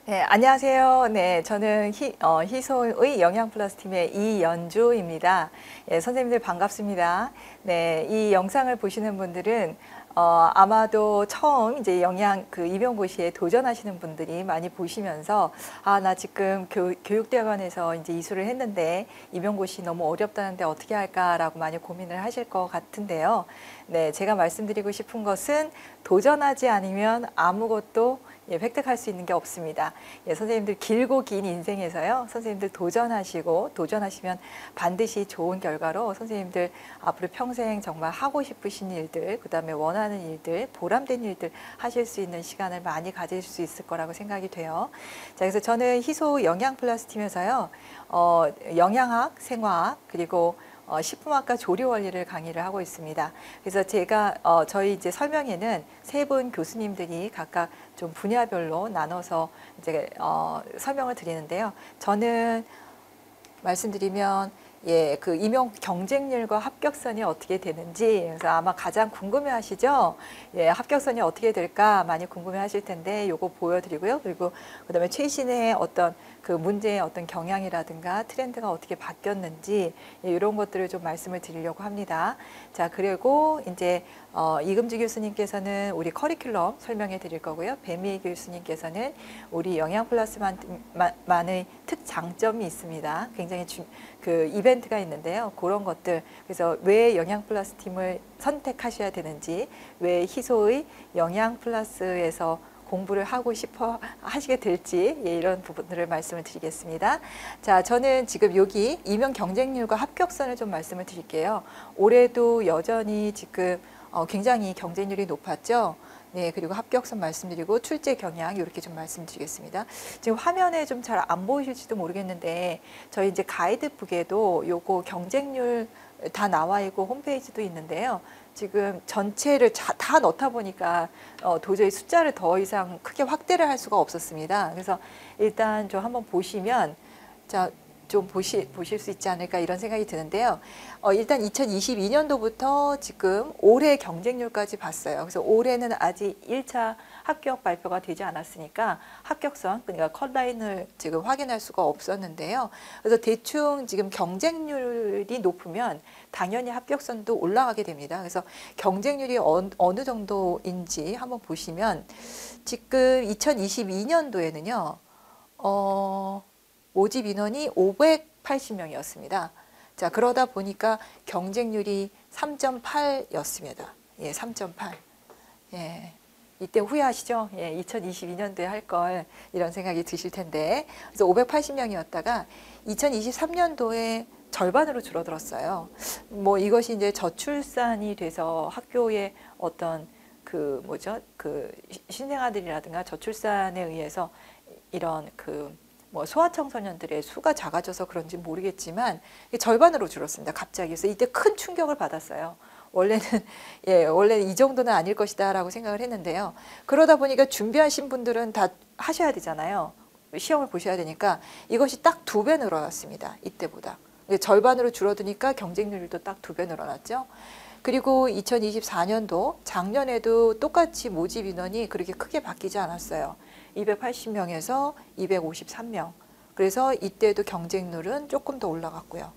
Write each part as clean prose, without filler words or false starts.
네, 안녕하세요. 네, 저는 희소의 영양플러스 팀의 이연주입니다. 예, 선생님들 반갑습니다. 네, 이 영상을 보시는 분들은 아마도 처음 이제 임용고시에 도전하시는 분들이 많이 보시면서 나 지금 교육대학원에서 이제 이수를 했는데 임용고시 너무 어렵다는데 어떻게 할까라고 많이 고민을 하실 것 같은데요. 네, 제가 말씀드리고 싶은 것은 도전하지 않으면 아무것도 획득할 수 있는 게 없습니다. 선생님들 길고 긴 인생에서요. 선생님들 도전하시면 반드시 좋은 결과로 선생님들 앞으로 평생 정말 하고 싶으신 일들, 그 다음에 원하는 일들, 보람된 일들 하실 수 있는 시간을 많이 가질 수 있을 거라고 생각이 돼요. 자, 그래서 저는 희소 영양플러스 팀에서요. 영양학, 생화학, 그리고 식품학과 조리 원리를 강의를 하고 있습니다. 그래서 제가 저희 이제 설명에는 세 분 교수님들이 각각 좀 분야별로 나눠서 이제 설명을 드리는데요. 저는 말씀드리면 그 임용 경쟁률과 합격선이 어떻게 되는지, 그래서 아마 가장 궁금해하시죠? 합격선이 어떻게 될까 많이 궁금해하실 텐데 요거 보여드리고요. 그리고 그다음에 최신의 어떤 그 문제의 어떤 경향이라든가 트렌드가 어떻게 바뀌었는지 이런 것들을 좀 말씀을 드리려고 합니다. 자, 그리고 이제 이금주 교수님께서는 우리 커리큘럼 설명해 드릴 거고요. 배미 교수님께서는 우리 영양플러스만의 특장점이 있습니다. 굉장히 그 이벤트가 있는데요. 그런 것들, 그래서 왜 영양플러스 팀을 선택하셔야 되는지, 왜 희소의 영양플러스에서 공부를 하고 싶어 하시게 될지 이런 부분들을 말씀을 드리겠습니다. 자, 저는 지금 여기 임용 경쟁률과 합격선을 좀 말씀을 드릴게요. 올해도 여전히 지금 굉장히 경쟁률이 높았죠. 네, 그리고 합격선 말씀드리고 출제 경향 이렇게 좀 말씀드리겠습니다. 지금 화면에 좀 잘 안 보이실지도 모르겠는데 저희 이제 가이드북에도 요거 경쟁률 다 나와 있고 홈페이지도 있는데요. 지금 전체를 다 넣다 보니까 도저히 숫자를 더 이상 크게 확대를 할 수가 없었습니다. 그래서 일단 좀 한번 보시면 좀 보실 수 있지 않을까 이런 생각이 드는데요. 일단 2022년도부터 지금 올해 경쟁률까지 봤어요. 그래서 올해는 아직 1차 합격 발표가 되지 않았으니까 합격선, 그러니까 컷라인을 지금 확인할 수가 없었는데요. 그래서 대충 지금 경쟁률이 높으면 당연히 합격선도 올라가게 됩니다. 그래서 경쟁률이 어느 정도인지 한번 보시면 지금 2022년도에는요. 모집 인원이 580명이었습니다. 자, 그러다 보니까 경쟁률이 3.8였습니다. 예, 3.8. 예. 이때 후회하시죠? 예, 2022년도에 할 걸 이런 생각이 드실 텐데. 그래서 580명이었다가 2023년도에 절반으로 줄어들었어요. 뭐 이것이 이제 저출산이 돼서 학교에 어떤 그 신생아들이라든가 저출산에 의해서 이런 뭐 소아청소년들의 수가 작아져서 그런지 모르겠지만 절반으로 줄었습니다. 갑자기. 그래서 이때 큰 충격을 받았어요. 원래는 원래 이 정도는 아닐 것이다 라고 생각을 했는데요. 그러다 보니까 준비하신 분들은 다 하셔야 되잖아요. 시험을 보셔야 되니까 이것이 딱 2배 늘어났습니다. 이때보다. 절반으로 줄어드니까 경쟁률도 딱 2배 늘어났죠. 그리고 2024년도 작년에도 똑같이 모집 인원이 그렇게 크게 바뀌지 않았어요. 280명에서 253명. 그래서 이때도 경쟁률은 조금 더 올라갔고요.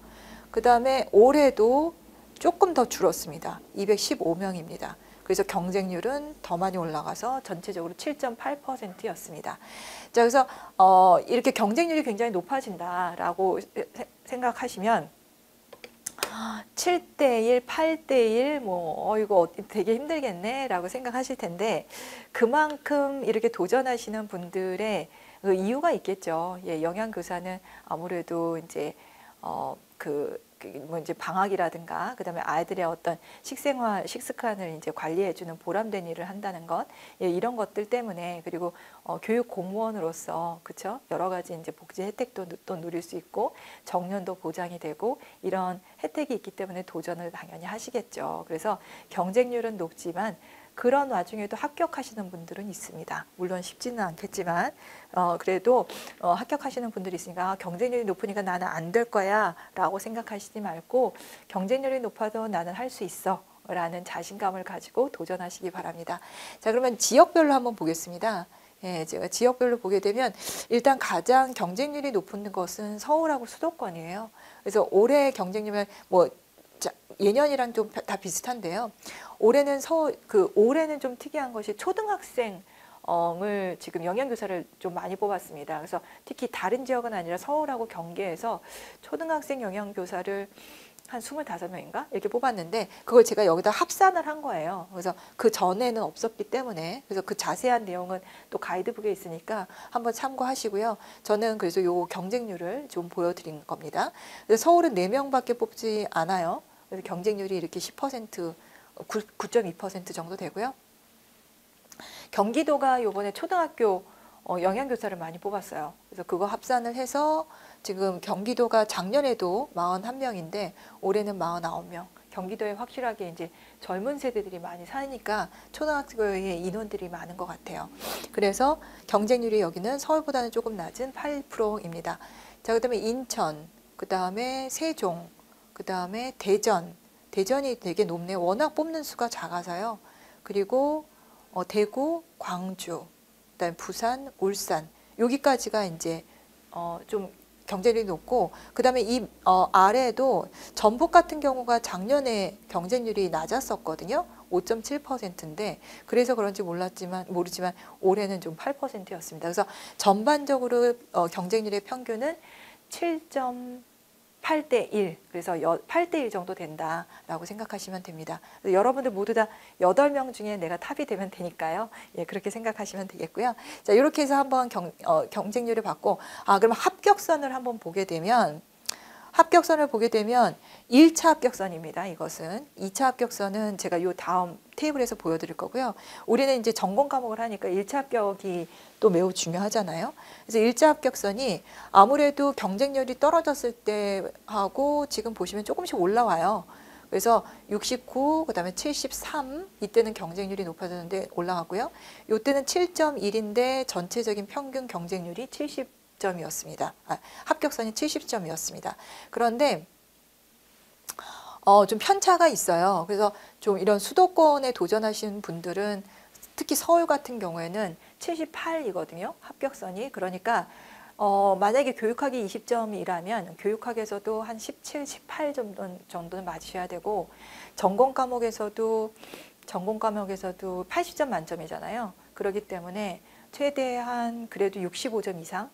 그 다음에 올해도 조금 더 줄었습니다. 215명입니다. 그래서 경쟁률은 더 많이 올라가서 전체적으로 7.8%였습니다. 자, 그래서 이렇게 경쟁률이 굉장히 높아진다라고 생각하시면 7대1, 8대1, 이거 되게 힘들겠네 라고 생각하실 텐데 그만큼 이렇게 도전하시는 분들의 그 이유가 있겠죠. 예, 영양교사는 아무래도 이제 이제 방학이라든가 그다음에 아이들의 어떤 식생활, 식습관을 이제 관리해주는 보람된 일을 한다는 것, 이런 것들 때문에 그리고 교육 공무원으로서 그렇죠 여러 가지 이제 복지 혜택도 또 누릴 수 있고 정년도 보장이 되고 이런 혜택이 있기 때문에 도전을 당연히 하시겠죠. 그래서 경쟁률은 높지만 그런 와중에도 합격하시는 분들은 있습니다. 물론 쉽지는 않겠지만 그래도 합격하시는 분들이 있으니까 경쟁률이 높으니까 나는 안 될 거야 라고 생각하시지 말고 경쟁률이 높아도 나는 할 수 있어 라는 자신감을 가지고 도전하시기 바랍니다. 자, 그러면 지역별로 한번 보겠습니다. 예, 제가 지역별로 보게 되면 일단 가장 경쟁률이 높은 것은 서울하고 수도권이에요. 그래서 올해 경쟁률은 뭐 예년이랑 좀 다 비슷한데요. 올해는 올해는 좀 특이한 것이 초등학생 을 지금 영양교사를 좀 많이 뽑았습니다. 그래서 특히 다른 지역은 아니라 서울하고 경기에서 초등학생 영양교사를 한 25명인가 이렇게 뽑았는데 그걸 제가 여기다 합산을 한 거예요. 그래서 그 전에는 없었기 때문에 그래서 그 자세한 내용은 또 가이드북에 있으니까 한번 참고하시고요. 저는 그래서 요 경쟁률을 좀 보여드린 겁니다. 그래서 서울은 4명밖에 뽑지 않아요. 그래서 경쟁률이 이렇게 10%, 9.2% 정도 되고요. 경기도가 요번에 초등학교 영양교사를 많이 뽑았어요. 그래서 그거 합산을 해서 지금 경기도가 작년에도 41명인데 올해는 49명. 경기도에 확실하게 이제 젊은 세대들이 많이 사니까 초등학교에 인원들이 많은 것 같아요. 그래서 경쟁률이 여기는 서울보다는 조금 낮은 8%입니다. 자, 그다음에 인천, 그다음에 세종, 그다음에 대전이 되게 높네요. 워낙 뽑는 수가 작아서요. 그리고 대구, 광주, 그다음에 부산, 울산 여기까지가 이제 좀 경쟁률이 높고 그다음에 이 아래에도 전북 같은 경우가 작년에 경쟁률이 낮았었거든요. 5.7%인데 그래서 그런지 모르지만 올해는 좀 8%였습니다. 그래서 전반적으로 경쟁률의 평균은 7.8대 1, 그래서 8대 1 정도 된다라고 생각하시면 됩니다. 여러분들 모두 다 8명 중에 내가 탑이 되면 되니까요. 예, 그렇게 생각하시면 되겠고요. 자, 이렇게 해서 한번 경쟁률을 봤고, 그럼 합격선을 한번 보게 되면 1차 합격선입니다. 이것은 2차 합격선은 제가 요 다음 테이블에서 보여드릴 거고요. 우리는 이제 전공 과목을 하니까 1차 합격이 또 매우 중요하잖아요. 그래서 1차 합격선이 아무래도 경쟁률이 떨어졌을 때 하고 지금 보시면 조금씩 올라와요. 그래서 69, 그다음에 73 이때는 경쟁률이 높아졌는데 올라가고요. 이때는 7.1인데 전체적인 평균 경쟁률이 70점이었습니다. 합격선이 70점이었습니다. 그런데 좀 편차가 있어요. 그래서 좀 이런 수도권에 도전하신 분들은 특히 서울 같은 경우에는 78이거든요. 합격선이. 그러니까 만약에 교육학이 20점이라면 교육학에서도 한 17, 18 정도는 맞으셔야 되고 전공 과목에서도 80점 만점이잖아요. 그렇기 때문에 최대한 그래도 65점 이상은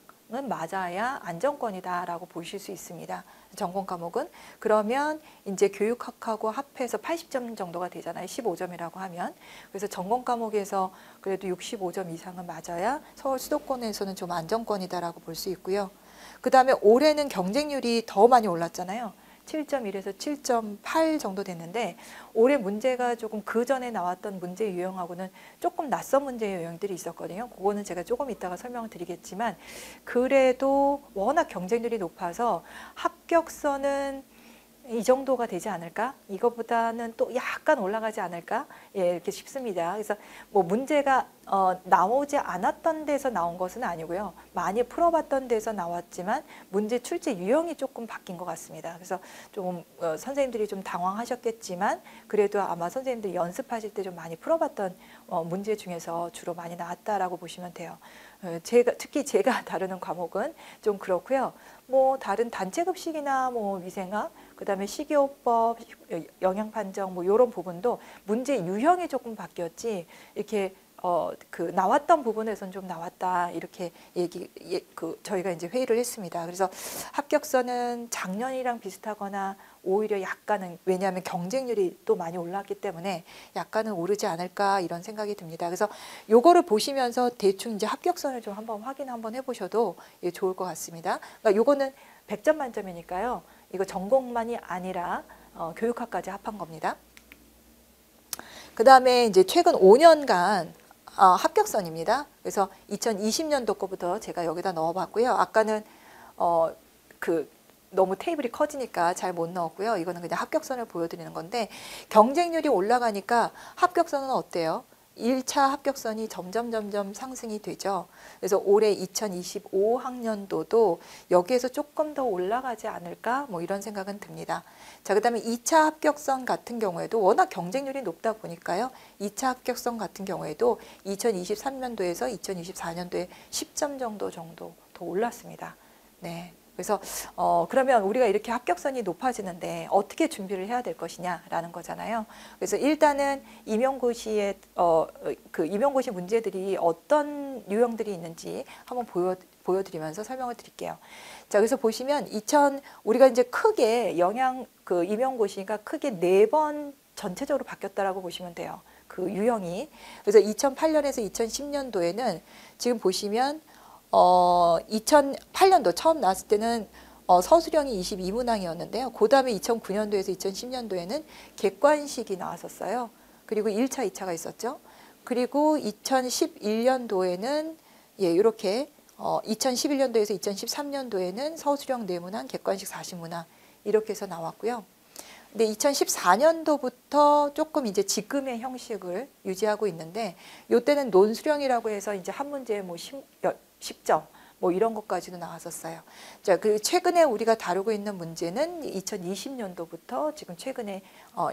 맞아야 안정권이다라고 보실 수 있습니다. 전공 과목은. 그러면 이제 교육학하고 합해서 80점 정도가 되잖아요. 15점이라고 하면. 그래서 전공 과목에서 그래도 65점 이상은 맞아야 서울 수도권에서는 좀 안정권이다라고 볼 수 있고요. 그 다음에 올해는 경쟁률이 더 많이 올랐잖아요. 7.1에서 7.8 정도 됐는데 올해 문제가 조금 그 전에 나왔던 문제 유형하고는 조금 낯선 문제 유형들이 있었거든요. 그거는 제가 조금 이따가 설명을 드리겠지만 그래도 워낙 경쟁률이 높아서 합격선은 이 정도가 되지 않을까? 이거보다는 또 약간 올라가지 않을까? 예, 이렇게 싶습니다. 그래서 뭐 문제가 나오지 않았던 데서 나온 것은 아니고요. 많이 풀어봤던 데서 나왔지만 문제 출제 유형이 조금 바뀐 것 같습니다. 그래서 조금 선생님들이 좀 당황하셨겠지만 그래도 아마 선생님들이 연습하실 때 좀 많이 풀어봤던 문제 중에서 주로 많이 나왔다라고 보시면 돼요. 특히 제가 다루는 과목은 좀 그렇고요. 뭐 다른 단체급식이나 뭐 위생학, 그다음에 식이요법, 영양판정 뭐 이런 부분도 문제 유형이 조금 바뀌었지 이렇게 나왔던 부분에선 좀 나왔다 이렇게 저희가 이제 회의를 했습니다. 그래서 합격선은 작년이랑 비슷하거나 오히려 약간은 왜냐하면 경쟁률이 또 많이 올랐기 때문에 약간은 오르지 않을까 이런 생각이 듭니다. 그래서 요거를 보시면서 대충 이제 합격선을 좀 확인 한번 해보셔도 좋을 것 같습니다. 그러니까 요거는 100점 만점이니까요. 이거 전공만이 아니라 교육학까지 합한 겁니다. 그 다음에 이제 최근 5년간 합격선입니다. 그래서 2020년도 거부터 제가 여기다 넣어봤고요. 아까는 너무 테이블이 커지니까 잘 못 넣었고요. 이거는 그냥 합격선을 보여드리는 건데 경쟁률이 올라가니까 합격선은 어때요? 1차 합격선이 점점 상승이 되죠. 그래서 올해 2025학년도도 여기에서 조금 더 올라가지 않을까 뭐 이런 생각은 듭니다. 자, 그다음에 2차 합격선 같은 경우에도 워낙 경쟁률이 높다 보니까요. 2차 합격선 같은 경우에도 2023년도에서 2024년도에 10점 정도 더 올랐습니다. 네. 그래서 그러면 우리가 이렇게 합격선이 높아지는데 어떻게 준비를 해야 될 것이냐라는 거잖아요. 그래서 일단은 임용고시의 그 임용고시 문제들이 어떤 유형들이 있는지 한번 보여드리면서 설명을 드릴게요. 자, 그래서 보시면 우리가 이제 크게 그 임용고시가 크게 4번 전체적으로 바뀌었다라고 보시면 돼요. 그 유형이. 그래서 2008년에서 2010년도에는 지금 보시면 2008년도 처음 나왔을 때는 서술형이 22문항이었는데요. 그 다음에 2009년도에서 2010년도에는 객관식이 나왔었어요. 그리고 1차, 2차가 있었죠. 그리고 2011년도에는 이렇게 2011년도에서 2013년도에는 서술형 4문항, 객관식 40문항 이렇게 해서 나왔고요. 근데 2014년도부터 조금 이제 지금의 형식을 유지하고 있는데 이때는 논술형이라고 해서 이제 한 문제에 뭐 10점 뭐 이런 것까지도 나왔었어요. 자, 그 최근에 우리가 다루고 있는 문제는 2020년도부터 지금 최근에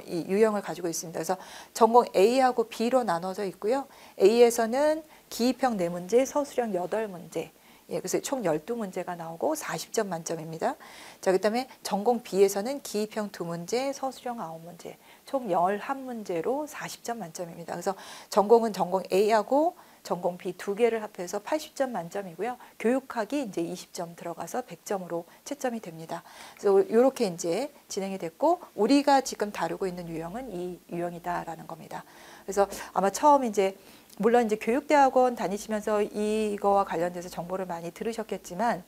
이 유형을 가지고 있습니다. 그래서 전공 A하고 B로 나눠져 있고요. A에서는 기입형 4문제, 서술형 8문제. 그래서 총 12문제가 나오고 40점 만점입니다. 자, 그다음에 전공 B에서는 기입형 2문제, 서술형 9문제, 총 11문제로 40점 만점입니다. 그래서 전공은 전공 A하고 전공 B 2개를 합해서 80점 만점이고요. 교육학이 이제 20점 들어가서 100점으로 채점이 됩니다. 그래서 이렇게 이제 진행이 됐고 우리가 지금 다루고 있는 유형은 이 유형이다라는 겁니다. 그래서 아마 처음 이제 물론 이제 교육대학원 다니시면서 이거와 관련돼서 정보를 많이 들으셨겠지만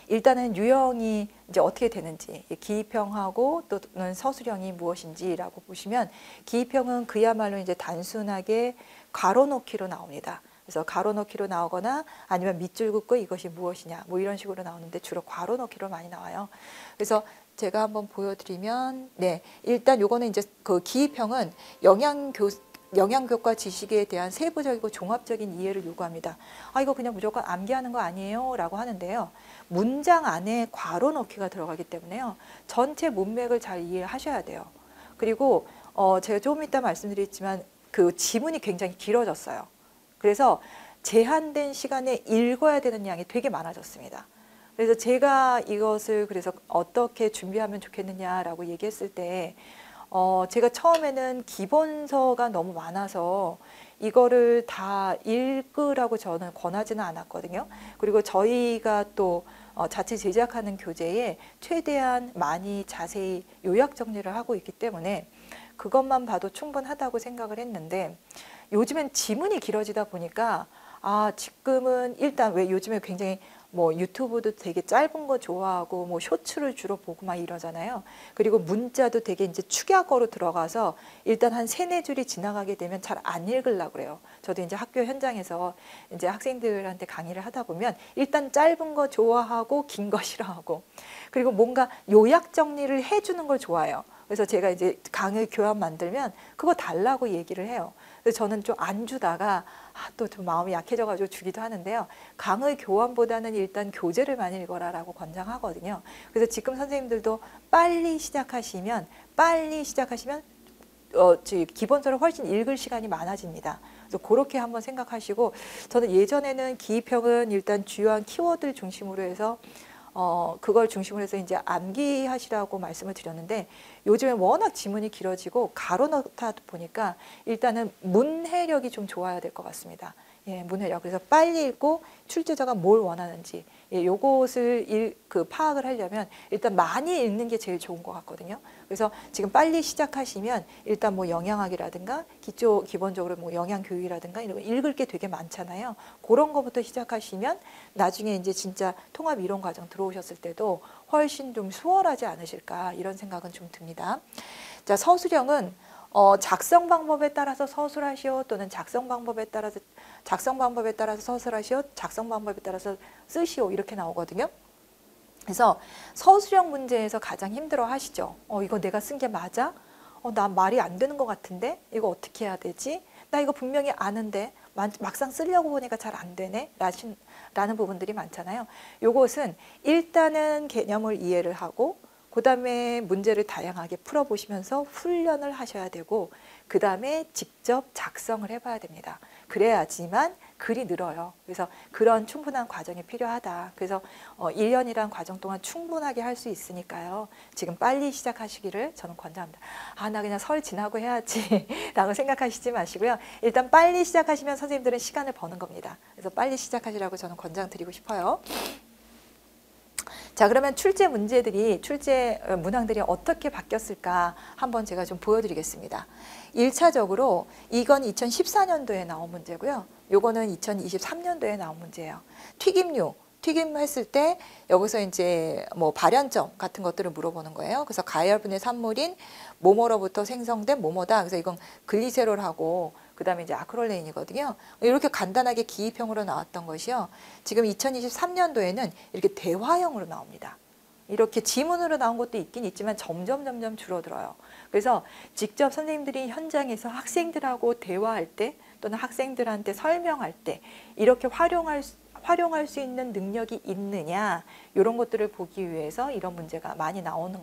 일단은 유형이 이제 어떻게 되는지 기입형하고 또는 서술형이 무엇인지라고 보시면 기입형은 그야말로 이제 단순하게 괄호넣기로 나옵니다. 그래서 괄호넣기로 나오거나 아니면 밑줄 긋고 이것이 무엇이냐 뭐 이런 식으로 나오는데 주로 괄호넣기로 많이 나와요. 그래서 제가 한번 보여드리면 일단 요거는 이제 그 기입형은 영양교과 지식에 대한 세부적이고 종합적인 이해를 요구합니다. 이거 그냥 무조건 암기하는 거 아니에요? 라고 하는데요. 문장 안에 괄호 넣기가 들어가기 때문에요. 전체 문맥을 잘 이해하셔야 돼요. 그리고 제가 조금 이따 말씀드리겠지만 그 지문이 굉장히 길어졌어요. 그래서 제한된 시간에 읽어야 되는 양이 되게 많아졌습니다. 그래서 제가 이것을 그래서 어떻게 준비하면 좋겠느냐라고 얘기했을 때 제가 처음에는 기본서가 너무 많아서 이거를 다 읽으라고 저는 권하지는 않았거든요. 그리고 저희가 또 자체 제작하는 교재에 최대한 많이 자세히 요약 정리를 하고 있기 때문에 그것만 봐도 충분하다고 생각을 했는데 요즘엔 지문이 길어지다 보니까 지금은 일단 왜 요즘에 굉장히 뭐 유튜브도 되게 짧은 거 좋아하고 뭐 쇼츠를 주로 보고 막 이러잖아요. 그리고 문자도 되게 이제 축약어로 들어가서 일단 한 3-4줄이 지나가게 되면 잘 안 읽으려고 그래요. 저도 이제 학교 현장에서 이제 학생들한테 강의를 하다 보면 일단 짧은 거 좋아하고 긴 거 싫어하고 그리고 뭔가 요약 정리를 해주는 걸 좋아해요. 그래서 제가 이제 강의 교환 만들면 그거 달라고 얘기를 해요. 그래서 저는 좀 안 주다가 또 좀 마음이 약해져가지고 주기도 하는데요. 강의 교환보다는 일단 교재를 많이 읽어라라고 권장하거든요. 그래서 지금 선생님들도 빨리 시작하시면 기본서를 훨씬 읽을 시간이 많아집니다. 그래서 그렇게 한번 생각하시고 저는 예전에는 기입형은 일단 주요한 키워드를 중심으로 해서 그걸 중심으로 해서 이제 암기하시라고 말씀을 드렸는데 요즘에 워낙 지문이 길어지고 가로 넣다 보니까 일단은 문해력이 좀 좋아야 될 것 같습니다. 문해력. 그래서 빨리 읽고 출제자가 뭘 원하는지 요것을 파악을 하려면 일단 많이 읽는 게 제일 좋은 것 같거든요. 그래서 지금 빨리 시작하시면 일단 뭐 영양학이라든가 기본적으로 뭐 영양교육이라든가 이런 거 읽을 게 되게 많잖아요. 그런 거부터 시작하시면 나중에 이제 진짜 통합 이론 과정 들어오셨을 때도 훨씬 좀 수월하지 않으실까 이런 생각은 좀 듭니다. 자, 서술형은 작성 방법에 따라서 서술하시오 또는 작성 방법에 따라서 서술하시오, 작성 방법에 따라서 쓰시오 이렇게 나오거든요. 그래서 서술형 문제에서 가장 힘들어 하시죠. 이거 내가 쓴 게 맞아? 나 말이 안 되는 것 같은데 이거 어떻게 해야 되지? 나 이거 분명히 아는데 막상 쓰려고 보니까 잘 안 되네 라는 부분들이 많잖아요. 요것은 일단은 개념을 이해를 하고 그 다음에 문제를 다양하게 풀어보시면서 훈련을 하셔야 되고 그 다음에 직접 작성을 해봐야 됩니다. 그래야지만 글이 늘어요. 그래서 그런 충분한 과정이 필요하다. 그래서 1년이란 과정 동안 충분하게 할 수 있으니까요. 지금 빨리 시작하시기를 저는 권장합니다. 아, 나 그냥 설 지나고 해야지 라고 생각하시지 마시고요. 일단 빨리 시작하시면 선생님들은 시간을 버는 겁니다. 그래서 빨리 시작하시라고 저는 권장드리고 싶어요. 자, 그러면 출제 문항들이 어떻게 바뀌었을까 한번 제가 좀 보여드리겠습니다. 1차적으로 이건 2014년도에 나온 문제고요. 요거는 2023년도에 나온 문제예요. 튀김 했을 때 여기서 이제 뭐 발현점 같은 것들을 물어보는 거예요. 그래서 가열분의 산물인 뭐뭐로부터 생성된 뭐뭐다. 그래서 이건 글리세롤하고 그 다음에 이제 아크릴레인이거든요. 이렇게 간단하게 기입형으로 나왔던 것이요. 지금 2023년도에는 이렇게 대화형으로 나옵니다. 이렇게 지문으로 나온 것도 있긴 있지만 점점 줄어들어요. 그래서 직접 선생님들이 현장에서 학생들하고 대화할 때 또는 학생들한테 설명할 때 이렇게 활용할 수 있는 능력이 있느냐 이런 것들을 보기 위해서 이런 문제가 많이 나오는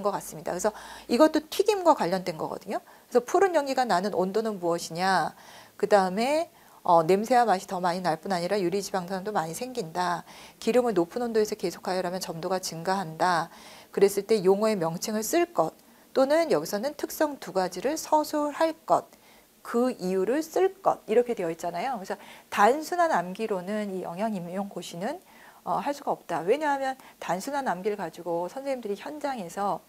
것 같습니다. 그래서 이것도 튀김과 관련된 거거든요. 그래서 푸른 연기가 나는 온도는 무엇이냐, 그 다음에 냄새와 맛이 더 많이 날 뿐 아니라 유리지방산도 많이 생긴다. 기름을 높은 온도에서 계속 가열하면 점도가 증가한다. 그랬을 때 용어의 명칭을 쓸 것 또는 여기서는 특성 두 가지를 서술할 것, 그 이유를 쓸 것 이렇게 되어 있잖아요. 그래서 단순한 암기로는 이 영양임용고시는 할 수가 없다. 왜냐하면 단순한 암기를 가지고 선생님들이 현장에서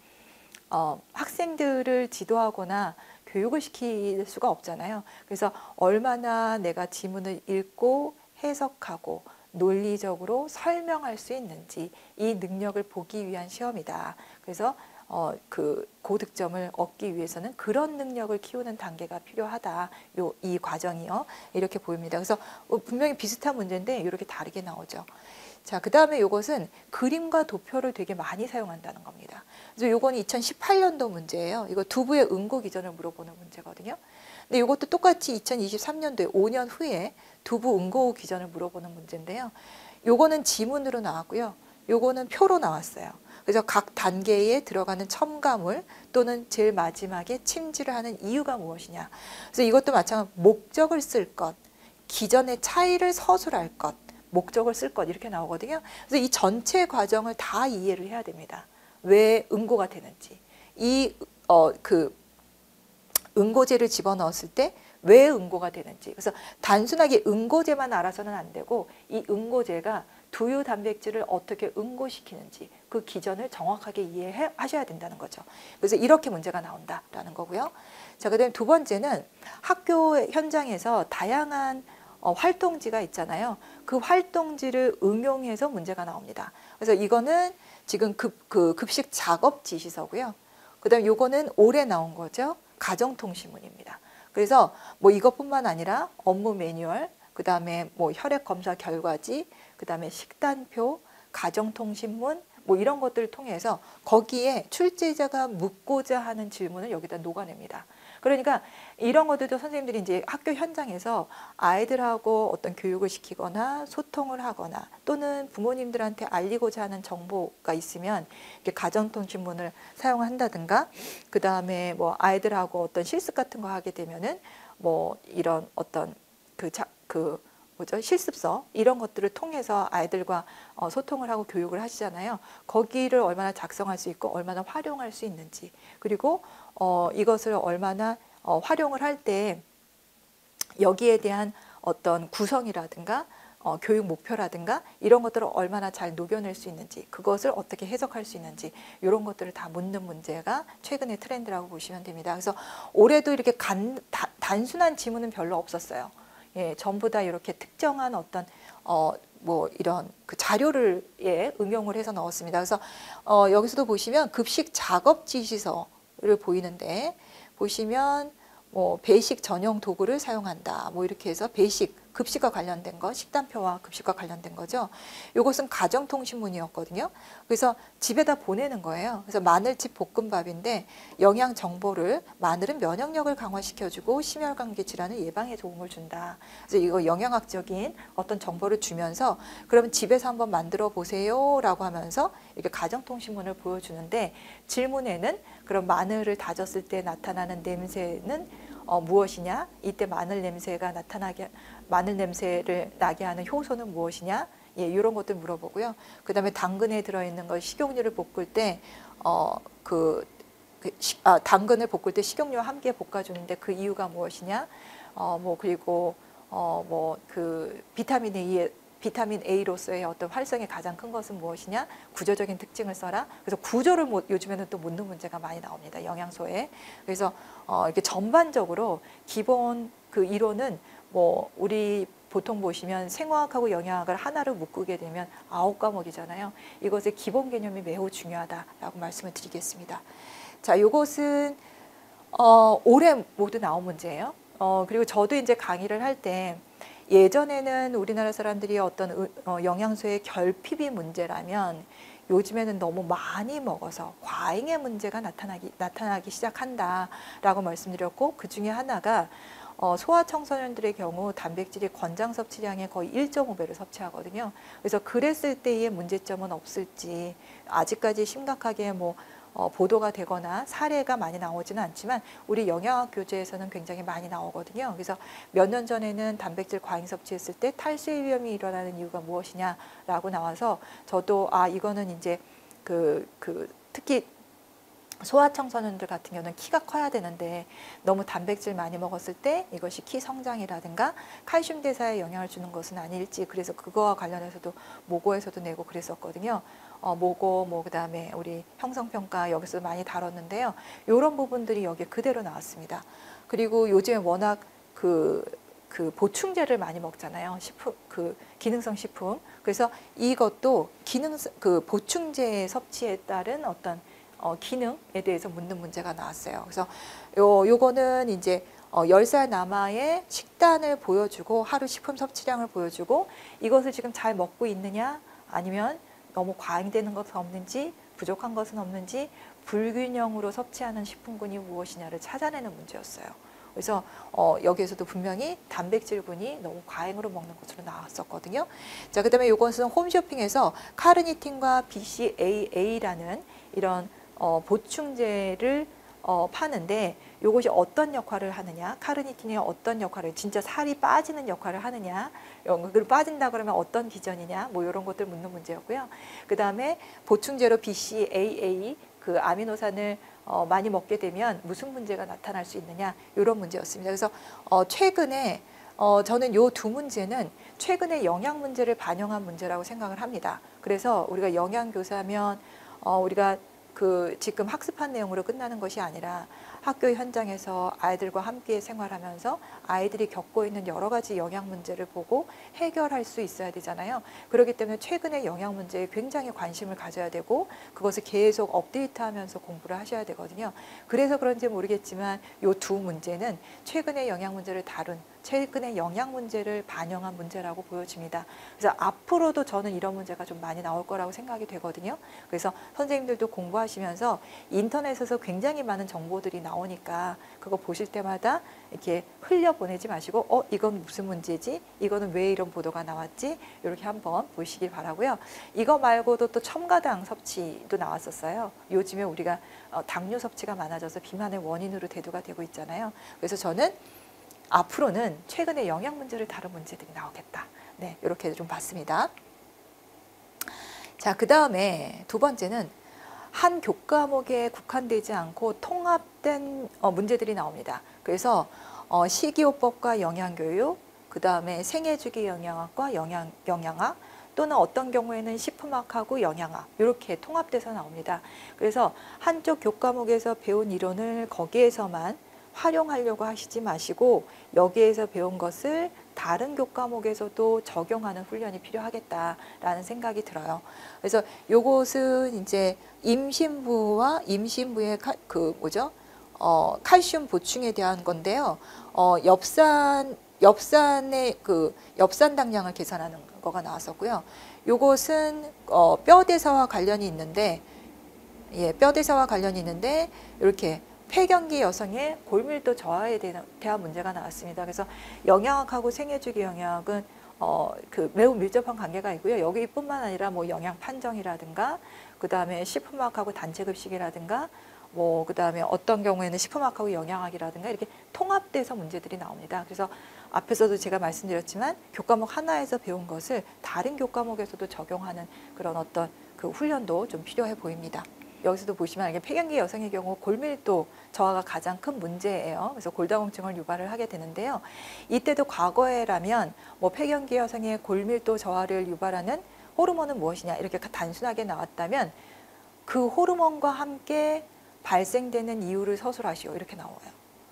학생들을 지도하거나 교육을 시킬 수가 없잖아요. 그래서 얼마나 내가 지문을 읽고 해석하고 논리적으로 설명할 수 있는지 이 능력을 보기 위한 시험이다. 그래서 그 고득점을 얻기 위해서는 그런 능력을 키우는 단계가 필요하다. 이 과정이요. 이렇게 보입니다. 그래서 분명히 비슷한 문제인데 이렇게 다르게 나오죠. 자, 그 다음에 이것은 그림과 도표를 되게 많이 사용한다는 겁니다. 그래서 이건 2018년도 문제예요. 이거 두부의 응고 기전을 물어보는 문제거든요. 근데 이것도 똑같이 2023년도에 5년 후에 두부 응고 기전을 물어보는 문제인데요. 요거는 지문으로 나왔고요. 요거는 표로 나왔어요. 그래서 각 단계에 들어가는 첨가물 또는 제일 마지막에 침지를 하는 이유가 무엇이냐. 그래서 이것도 마찬가지로 목적을 쓸 것, 기전의 차이를 서술할 것, 목적을 쓸 것 이렇게 나오거든요. 그래서 이 전체 과정을 다 이해를 해야 됩니다. 왜 응고가 되는지, 그 응고제를 집어넣었을 때 왜 응고가 되는지. 그래서 단순하게 응고제만 알아서는 안 되고 이 응고제가 두유 단백질을 어떻게 응고시키는지 그 기전을 정확하게 이해하셔야 된다는 거죠. 그래서 이렇게 문제가 나온다라는 거고요. 자, 그다음에 두 번째는 학교 현장에서 다양한 활동지가 있잖아요. 그 활동지를 응용해서 문제가 나옵니다. 그래서 이거는 지금 급식 작업 지시서고요. 그다음에 요거는 올해 나온 거죠. 가정통신문입니다. 그래서 뭐 이것뿐만 아니라 업무 매뉴얼, 그다음에 뭐 혈액 검사 결과지, 그다음에 식단표, 가정통신문 뭐 이런 것들을 통해서 거기에 출제자가 묻고자 하는 질문을 여기다 녹아냅니다. 그러니까 이런 것들도 선생님들이 이제 학교 현장에서 아이들하고 어떤 교육을 시키거나 소통을 하거나 또는 부모님들한테 알리고자 하는 정보가 있으면 이렇게 가정통신문을 사용한다든가 그 다음에 뭐 아이들하고 어떤 실습 같은 거 하게 되면은 뭐 이런 어떤 실습서 이런 것들을 통해서 아이들과 소통을 하고 교육을 하시잖아요. 거기를 얼마나 작성할 수 있고 얼마나 활용할 수 있는지 그리고 이것을 얼마나 활용을 할 때 여기에 대한 어떤 구성이라든가 교육 목표라든가 이런 것들을 얼마나 잘 녹여낼 수 있는지 그것을 어떻게 해석할 수 있는지 이런 것들을 다 묻는 문제가 최근의 트렌드라고 보시면 됩니다. 그래서 올해도 이렇게 단순한 지문은 별로 없었어요. 예, 전부 다 이렇게 특정한 어떤 뭐 이런 그 자료를 응용을 해서 넣었습니다. 그래서 여기서도 보시면 급식 작업 지시서를 보이는데 보시면 뭐 배식 전용 도구를 사용한다. 뭐 이렇게 해서 배식 급식과 관련된 거, 식단표와 급식과 관련된 거죠. 요것은 가정통신문이었거든요. 그래서 집에다 보내는 거예요. 그래서 마늘칩 볶음밥인데 영양 정보를 마늘은 면역력을 강화시켜주고 심혈관계 질환을 예방에 도움을 준다. 그래서 이거 영양학적인 어떤 정보를 주면서 그러면 집에서 한번 만들어 보세요라고 하면서 이렇게 가정통신문을 보여주는데 질문에는 그럼 마늘을 다졌을 때 나타나는 냄새는 무엇이냐? 이때 마늘 냄새가 마늘 냄새를 나게 하는 효소는 무엇이냐? 예, 이런 것들 물어보고요. 그 다음에 당근에 들어있는 걸 식용유를 볶을 때, 당근을 볶을 때 식용유와 함께 볶아주는데 그 이유가 무엇이냐? 그리고, 비타민 A로서의 어떤 활성이 가장 큰 것은 무엇이냐? 구조적인 특징을 써라. 그래서 구조를 요즘에는 또 묻는 문제가 많이 나옵니다. 영양소에. 그래서 이렇게 전반적으로 기본 그 이론은 우리 보통 보시면 생화학하고 영양학을 하나로 묶게 되면 9과목이잖아요. 이것의 기본 개념이 매우 중요하다라고 말씀을 드리겠습니다. 자, 이것은 올해 모두 나온 문제예요. 그리고 저도 이제 강의를 할 때 예전에는 우리나라 사람들이 어떤 영양소의 결핍이 문제라면 요즘에는 너무 많이 먹어서 과잉의 문제가 나타나기 시작한다라고 말씀드렸고 그 중에 하나가 소아청소년들의 경우 단백질이 권장 섭취량의 거의 1.5배를 섭취하거든요. 그래서 그랬을 때의 문제점은 없을지 아직까지 심각하게 보도가 되거나 사례가 많이 나오지는 않지만 우리 영양학 교재에서는 굉장히 많이 나오거든요. 그래서 몇 년 전에는 단백질 과잉 섭취했을 때 탈수의 위험이 일어나는 이유가 무엇이냐라고 나와서 저도 이거는 이제 특히 소아청소년들 같은 경우는 키가 커야 되는데 너무 단백질 많이 먹었을 때 이것이 키 성장이라든가 칼슘 대사에 영향을 주는 것은 아닐지 그래서 그거와 관련해서도 모고에서도 내고 그랬었거든요. 모고 그다음에 우리 형성평가 여기서 많이 다뤘는데요. 이런 부분들이 여기에 그대로 나왔습니다. 그리고 요즘에 워낙 그 보충제를 많이 먹잖아요. 기능성 식품. 그래서 이것도 보충제 섭취에 따른 어떤 기능에 대해서 묻는 문제가 나왔어요. 그래서 요거는 이제 10살 남아의 식단을 보여주고 하루 식품 섭취량을 보여주고 이것을 지금 잘 먹고 있느냐 아니면 너무 과잉되는 것은 없는지 부족한 것은 없는지 불균형으로 섭취하는 식품군이 무엇이냐를 찾아내는 문제였어요. 그래서 여기에서도 분명히 단백질군이 너무 과잉으로 먹는 것으로 나왔었거든요. 자, 그다음에 이것은 홈쇼핑에서 카르니틴과 BCAA라는 이런 보충제를 파는데 이것이 어떤 역할을 하느냐, 카르니틴이 어떤 역할을, 진짜 살이 빠지는 역할을 하느냐, 그리고 빠진다 그러면 어떤 기전이냐, 이런 것들 묻는 문제였고요. 그 다음에 보충제로 BCAA, 그 아미노산을 많이 먹게 되면 무슨 문제가 나타날 수 있느냐, 이런 문제였습니다. 그래서 최근에 저는 이 두 문제는 최근에 영양 문제를 반영한 문제라고 생각을 합니다. 그래서 우리가 영양교사면 우리가 지금 학습한 내용으로 끝나는 것이 아니라 학교 현장에서 아이들과 함께 생활하면서 아이들이 겪고 있는 여러 가지 영양 문제를 보고 해결할 수 있어야 되잖아요. 그렇기 때문에 최근의 영양 문제에 굉장히 관심을 가져야 되고 그것을 계속 업데이트하면서 공부를 하셔야 되거든요. 그래서 그런지 모르겠지만 이 두 문제는 최근의 영양 문제를 다룬 최근의 영양 문제를 반영한 문제라고 보여집니다. 그래서 앞으로도 저는 이런 문제가 좀 많이 나올 거라고 생각이 되거든요. 그래서 선생님들도 공부하시면서 인터넷에서 굉장히 많은 정보들이 나오니까 그거 보실 때마다 이렇게 흘려보내지 마시고 이건 무슨 문제지? 이거는 왜 이런 보도가 나왔지? 이렇게 한번 보시길 바라고요. 이거 말고도 또 첨가당 섭취도 나왔었어요. 요즘에 우리가 당뇨 섭취가 많아져서 비만의 원인으로 대두가 되고 있잖아요. 그래서 저는 앞으로는 최근에 영양 문제를 다룬 문제들이 나오겠다. 네, 이렇게 좀 봤습니다. 자, 그 다음에 두 번째는 한 교과목에 국한되지 않고 통합된 문제들이 나옵니다. 그래서 식이요법과 영양교육, 그 다음에 생애주기 영양학과 영양학, 또는 어떤 경우에는 식품학하고 영양학 이렇게 통합돼서 나옵니다. 그래서 한쪽 교과목에서 배운 이론을 거기에서만 활용하려고 하시지 마시고 여기에서 배운 것을 다른 교과목에서도 적용하는 훈련이 필요하겠다라는 생각이 들어요. 그래서 요것은 이제 임신부와 임신부의 칼슘 보충에 대한 건데요. 엽산의 그 엽산당량을 계산하는 거가 나왔었고요. 요것은 뼈대사와 관련이 있는데, 예, 뼈대사와 관련이 있는데 이렇게 폐경기 여성의 골밀도 저하에 대한 문제가 나왔습니다. 그래서 영양학하고 생애주기 영양학은 그 매우 밀접한 관계가 있고요. 여기뿐만 아니라 뭐 영양 판정이라든가, 그 다음에 식품학하고 단체급식이라든가, 뭐 그 다음에 어떤 경우에는 식품학하고 영양학이라든가 이렇게 통합돼서 문제들이 나옵니다. 그래서 앞에서도 제가 말씀드렸지만 교과목 하나에서 배운 것을 다른 교과목에서도 적용하는 그런 어떤 그 훈련도 좀 필요해 보입니다. 여기서도 보시면 이게 폐경기 여성의 경우 골밀도 저하가 가장 큰 문제예요. 그래서 골다공증을 유발을 하게 되는데요. 이때도 과거에라면 뭐 폐경기 여성의 골밀도 저하를 유발하는 호르몬은 무엇이냐 이렇게 단순하게 나왔다면 그 호르몬과 함께 발생되는 이유를 서술하시오 이렇게 나와요.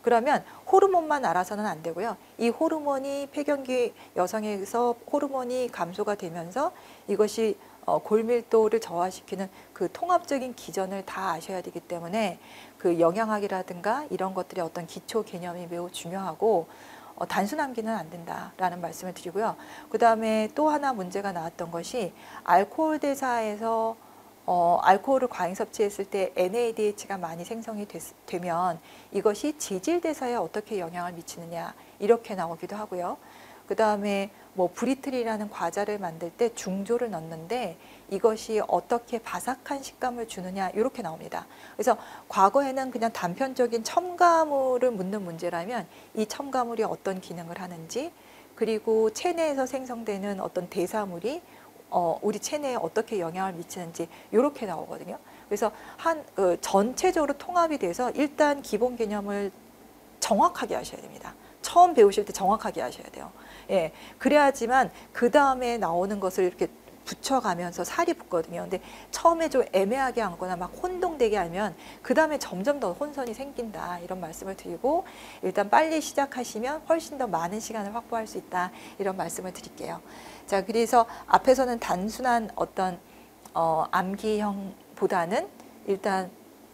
그러면 호르몬만 알아서는 안 되고요. 이 호르몬이 폐경기 여성에서 호르몬이 감소가 되면서 이것이 골밀도를 저하시키는 그 통합적인 기전을 다 아셔야 되기 때문에 그 영양학이라든가 이런 것들의 어떤 기초 개념이 매우 중요하고 단순함기는 안 된다라는 말씀을 드리고요. 그 다음에 또 하나 문제가 나왔던 것이 알코올 대사에서 알코올을 과잉 섭취했을 때 NADH가 많이 생성이 되면 이것이 지질대사에 어떻게 영향을 미치느냐 이렇게 나오기도 하고요. 그 다음에 뭐 브리틀이라는 과자를 만들 때 중조를 넣는데 이것이 어떻게 바삭한 식감을 주느냐 이렇게 나옵니다. 그래서 과거에는 그냥 단편적인 첨가물을 묻는 문제라면 이 첨가물이 어떤 기능을 하는지, 그리고 체내에서 생성되는 어떤 대사물이 우리 체내에 어떻게 영향을 미치는지 이렇게 나오거든요. 그래서 전체적으로 통합이 돼서 일단 기본 개념을 정확하게 하셔야 됩니다. 처음 배우실 때 정확하게 하셔야 돼요. 예, 그래야지만 그 다음에 나오는 것을 이렇게 붙여가면서 살이 붙거든요. 근데 처음에 좀 애매하게 앉거나 막 혼동되게 하면 그 다음에 점점 더 혼선이 생긴다 이런 말씀을 드리고, 일단 빨리 시작하시면 훨씬 더 많은 시간을 확보할 수 있다 이런 말씀을 드릴게요. 자, 그래서 앞에서는 단순한 어떤 암기형보다는 일단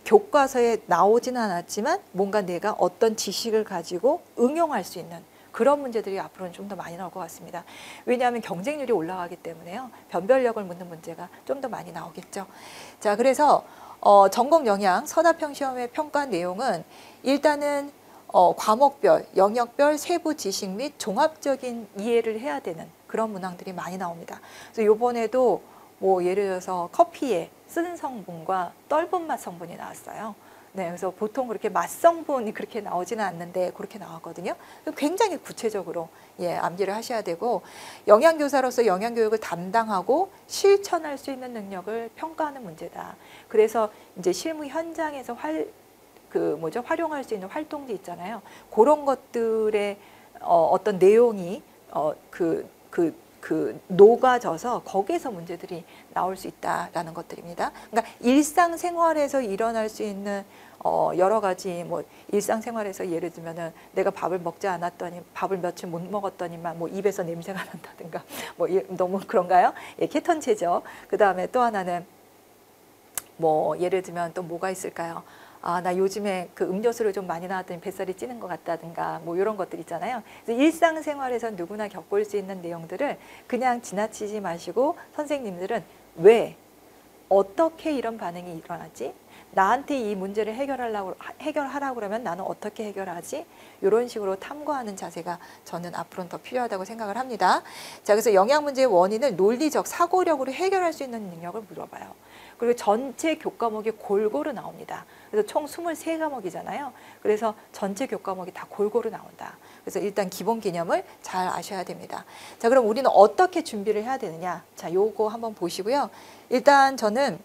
교과서에 나오지는 않았지만 뭔가 내가 어떤 지식을 가지고 응용할 수 있는 그런 문제들이 앞으로는 좀 더 많이 나올 것 같습니다. 왜냐하면 경쟁률이 올라가기 때문에요. 변별력을 묻는 문제가 좀 더 많이 나오겠죠. 자, 그래서 전공 영양 서답형 시험의 평가 내용은 일단은 과목별, 영역별 세부 지식 및 종합적인 이해를 해야 되는 그런 문항들이 많이 나옵니다. 그래서 이번에도 뭐 예를 들어서 커피에 쓴 성분과 떫은 맛 성분이 나왔어요. 네, 그래서 보통 그렇게 맛 성분이 그렇게 나오지는 않는데 그렇게 나왔거든요. 굉장히 구체적으로 암기를 하셔야 되고, 영양교사로서 영양교육을 담당하고 실천할 수 있는 능력을 평가하는 문제다. 그래서 이제 실무 현장에서 활용할 수 있는 활동지 있잖아요. 그런 것들의 어떤 내용이 녹아져서 거기에서 문제들이 나올 수 있다라는 것들입니다. 그러니까 일상생활에서 일어날 수 있는 여러 가지 뭐 일상생활에서 예를 들면은 내가 밥을 먹지 않았더니 밥을 며칠 못 먹었더니만 뭐 입에서 냄새가 난다든가 뭐 너무 그런가요? 예, 케톤체죠. 그 다음에 또 하나는 뭐 예를 들면 또 뭐가 있을까요? 아, 나 요즘에 그 음료수를 좀 많이 나왔더니 뱃살이 찌는 것 같다든가 뭐 이런 것들 있잖아요. 그래서 일상생활에서 누구나 겪을 수 있는 내용들을 그냥 지나치지 마시고 선생님들은 왜, 어떻게 이런 반응이 일어나지? 나한테 이 문제를 해결하라고 그러면 나는 어떻게 해결하지? 이런 식으로 탐구하는 자세가 저는 앞으로는 더 필요하다고 생각을 합니다. 자, 그래서 영양 문제의 원인을 논리적 사고력으로 해결할 수 있는 능력을 물어봐요. 그리고 전체 교과목이 골고루 나옵니다. 그래서 총 23과목이잖아요. 그래서 전체 교과목이 다 골고루 나온다. 그래서 일단 기본 개념을 잘 아셔야 됩니다. 자, 그럼 우리는 어떻게 준비를 해야 되느냐? 자, 요거 한번 보시고요. 일단 저는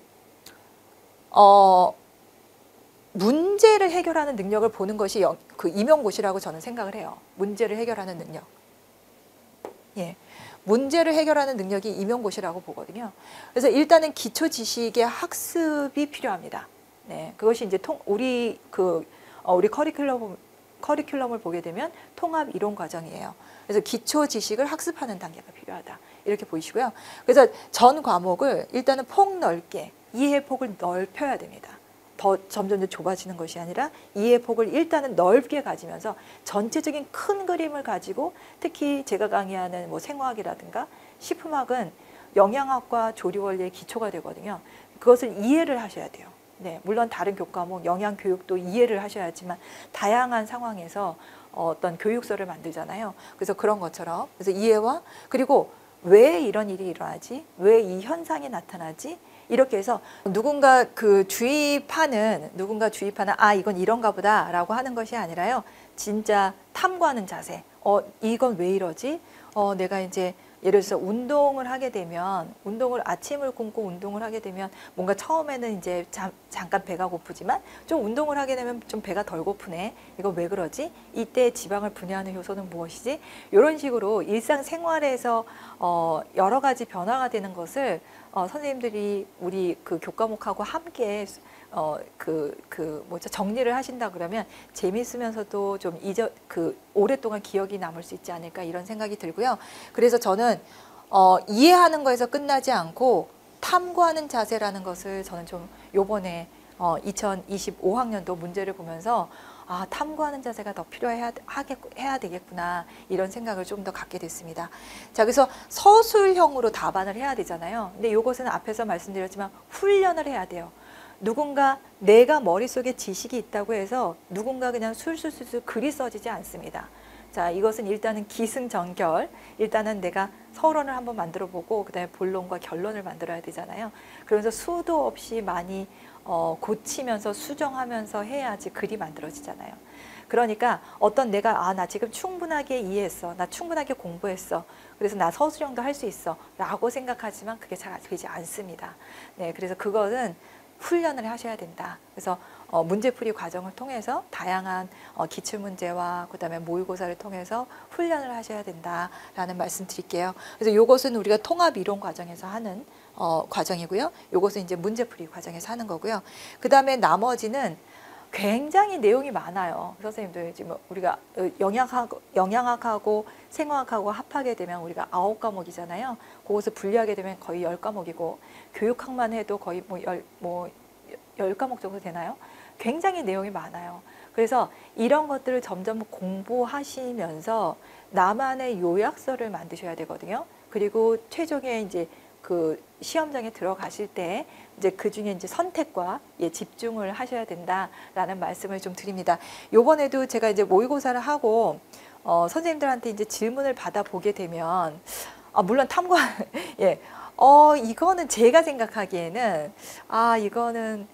문제를 해결하는 능력을 보는 것이 그 임용고시라고 저는 생각을 해요. 문제를 해결하는 능력. 예. 문제를 해결하는 능력이 임용고시라고 보거든요. 그래서 일단은 기초 지식의 학습이 필요합니다. 네, 그것이 이제 우리 커리큘럼을 보게 되면 통합 이론 과정이에요. 그래서 기초 지식을 학습하는 단계가 필요하다. 이렇게 보이시고요. 그래서 전 과목을 일단은 폭넓게 이해 폭을 넓혀야 됩니다. 더 점점 더 좁아지는 것이 아니라 이해 폭을 일단은 넓게 가지면서 전체적인 큰 그림을 가지고 특히 제가 강의하는 뭐 생화학이라든가 식품학은 영양학과 조리원리의 기초가 되거든요. 그것을 이해를 하셔야 돼요. 네, 물론 다른 교과목 영양 교육도 이해를 하셔야지만 다양한 상황에서 어떤 교육서를 만들잖아요. 그래서 그런 것처럼 그래서 이해와 그리고 왜 이런 일이 일어나지? 왜 이 현상이 나타나지? 이렇게 해서 누군가 주입하는 아 이건 이런가 보다라고 하는 것이 아니라요. 진짜 탐구하는 자세. 이건 왜 이러지? 내가 이제 예를 들어서 운동을 하게 되면 아침을 굶고 운동을 하게 되면 뭔가 처음에는 이제 잠깐 배가 고프지만 좀 운동을 하게 되면 좀 배가 덜 고프네. 이거 왜 그러지? 이때 지방을 분해하는 효소는 무엇이지? 이런 식으로 일상생활에서 여러 가지 변화가 되는 것을 선생님들이 우리 그 교과목하고 함께 정리를 하신다 그러면 재미있으면서도 좀 오랫동안 기억이 남을 수 있지 않을까 이런 생각이 들고요. 그래서 저는 이해하는 거에서 끝나지 않고 탐구하는 자세라는 것을 저는 좀 요번에 2025학년도 문제를 보면서 아, 탐구하는 자세가 더 필요해야 되겠구나 이런 생각을 좀 더 갖게 됐습니다. 자, 그래서 서술형으로 답안을 해야 되잖아요. 근데 이것은 앞에서 말씀드렸지만 훈련을 해야 돼요. 누군가 내가 머릿속에 지식이 있다고 해서 누군가 그냥 술술술술 글이 써지지 않습니다. 자, 이것은 일단은 기승전결. 일단은 내가 서론을 한번 만들어 보고 그다음에 본론과 결론을 만들어야 되잖아요. 그러면서 수도 없이 많이 고치면서 수정하면서 해야지 글이 만들어지잖아요. 그러니까 내가 나 지금 충분하게 이해했어. 나 충분하게 공부했어. 그래서 나 서술형도 할 수 있어. 라고 생각하지만 그게 잘 되지 않습니다. 네, 그래서 그거는 훈련을 하셔야 된다. 그래서 문제풀이 과정을 통해서 다양한 기출문제와 그다음에 모의고사를 통해서 훈련을 하셔야 된다라는 말씀 드릴게요. 그래서 이것은 우리가 통합이론 과정에서 하는 과정이고요. 이것은 이제 문제풀이 과정에서 하는 거고요. 그다음에 나머지는 굉장히 내용이 많아요. 선생님들 지금 우리가 영양학하고 생화학하고 합하게 되면 우리가 9과목이잖아요. 그것을 분리하게 되면 거의 10과목이고 교육학만 해도 거의 10과목 정도 되나요? 굉장히 내용이 많아요. 그래서 이런 것들을 점점 공부하시면서 나만의 요약서를 만드셔야 되거든요. 그리고 최종에 이제 그 시험장에 들어가실 때 이제 그 중에 이제 선택과 집중을 하셔야 된다라는 말씀을 좀 드립니다. 요번에도 제가 이제 모의고사를 하고 선생님들한테 이제 질문을 받아 보게 되면 물론 탐구 이거는 제가 생각하기에는 이거는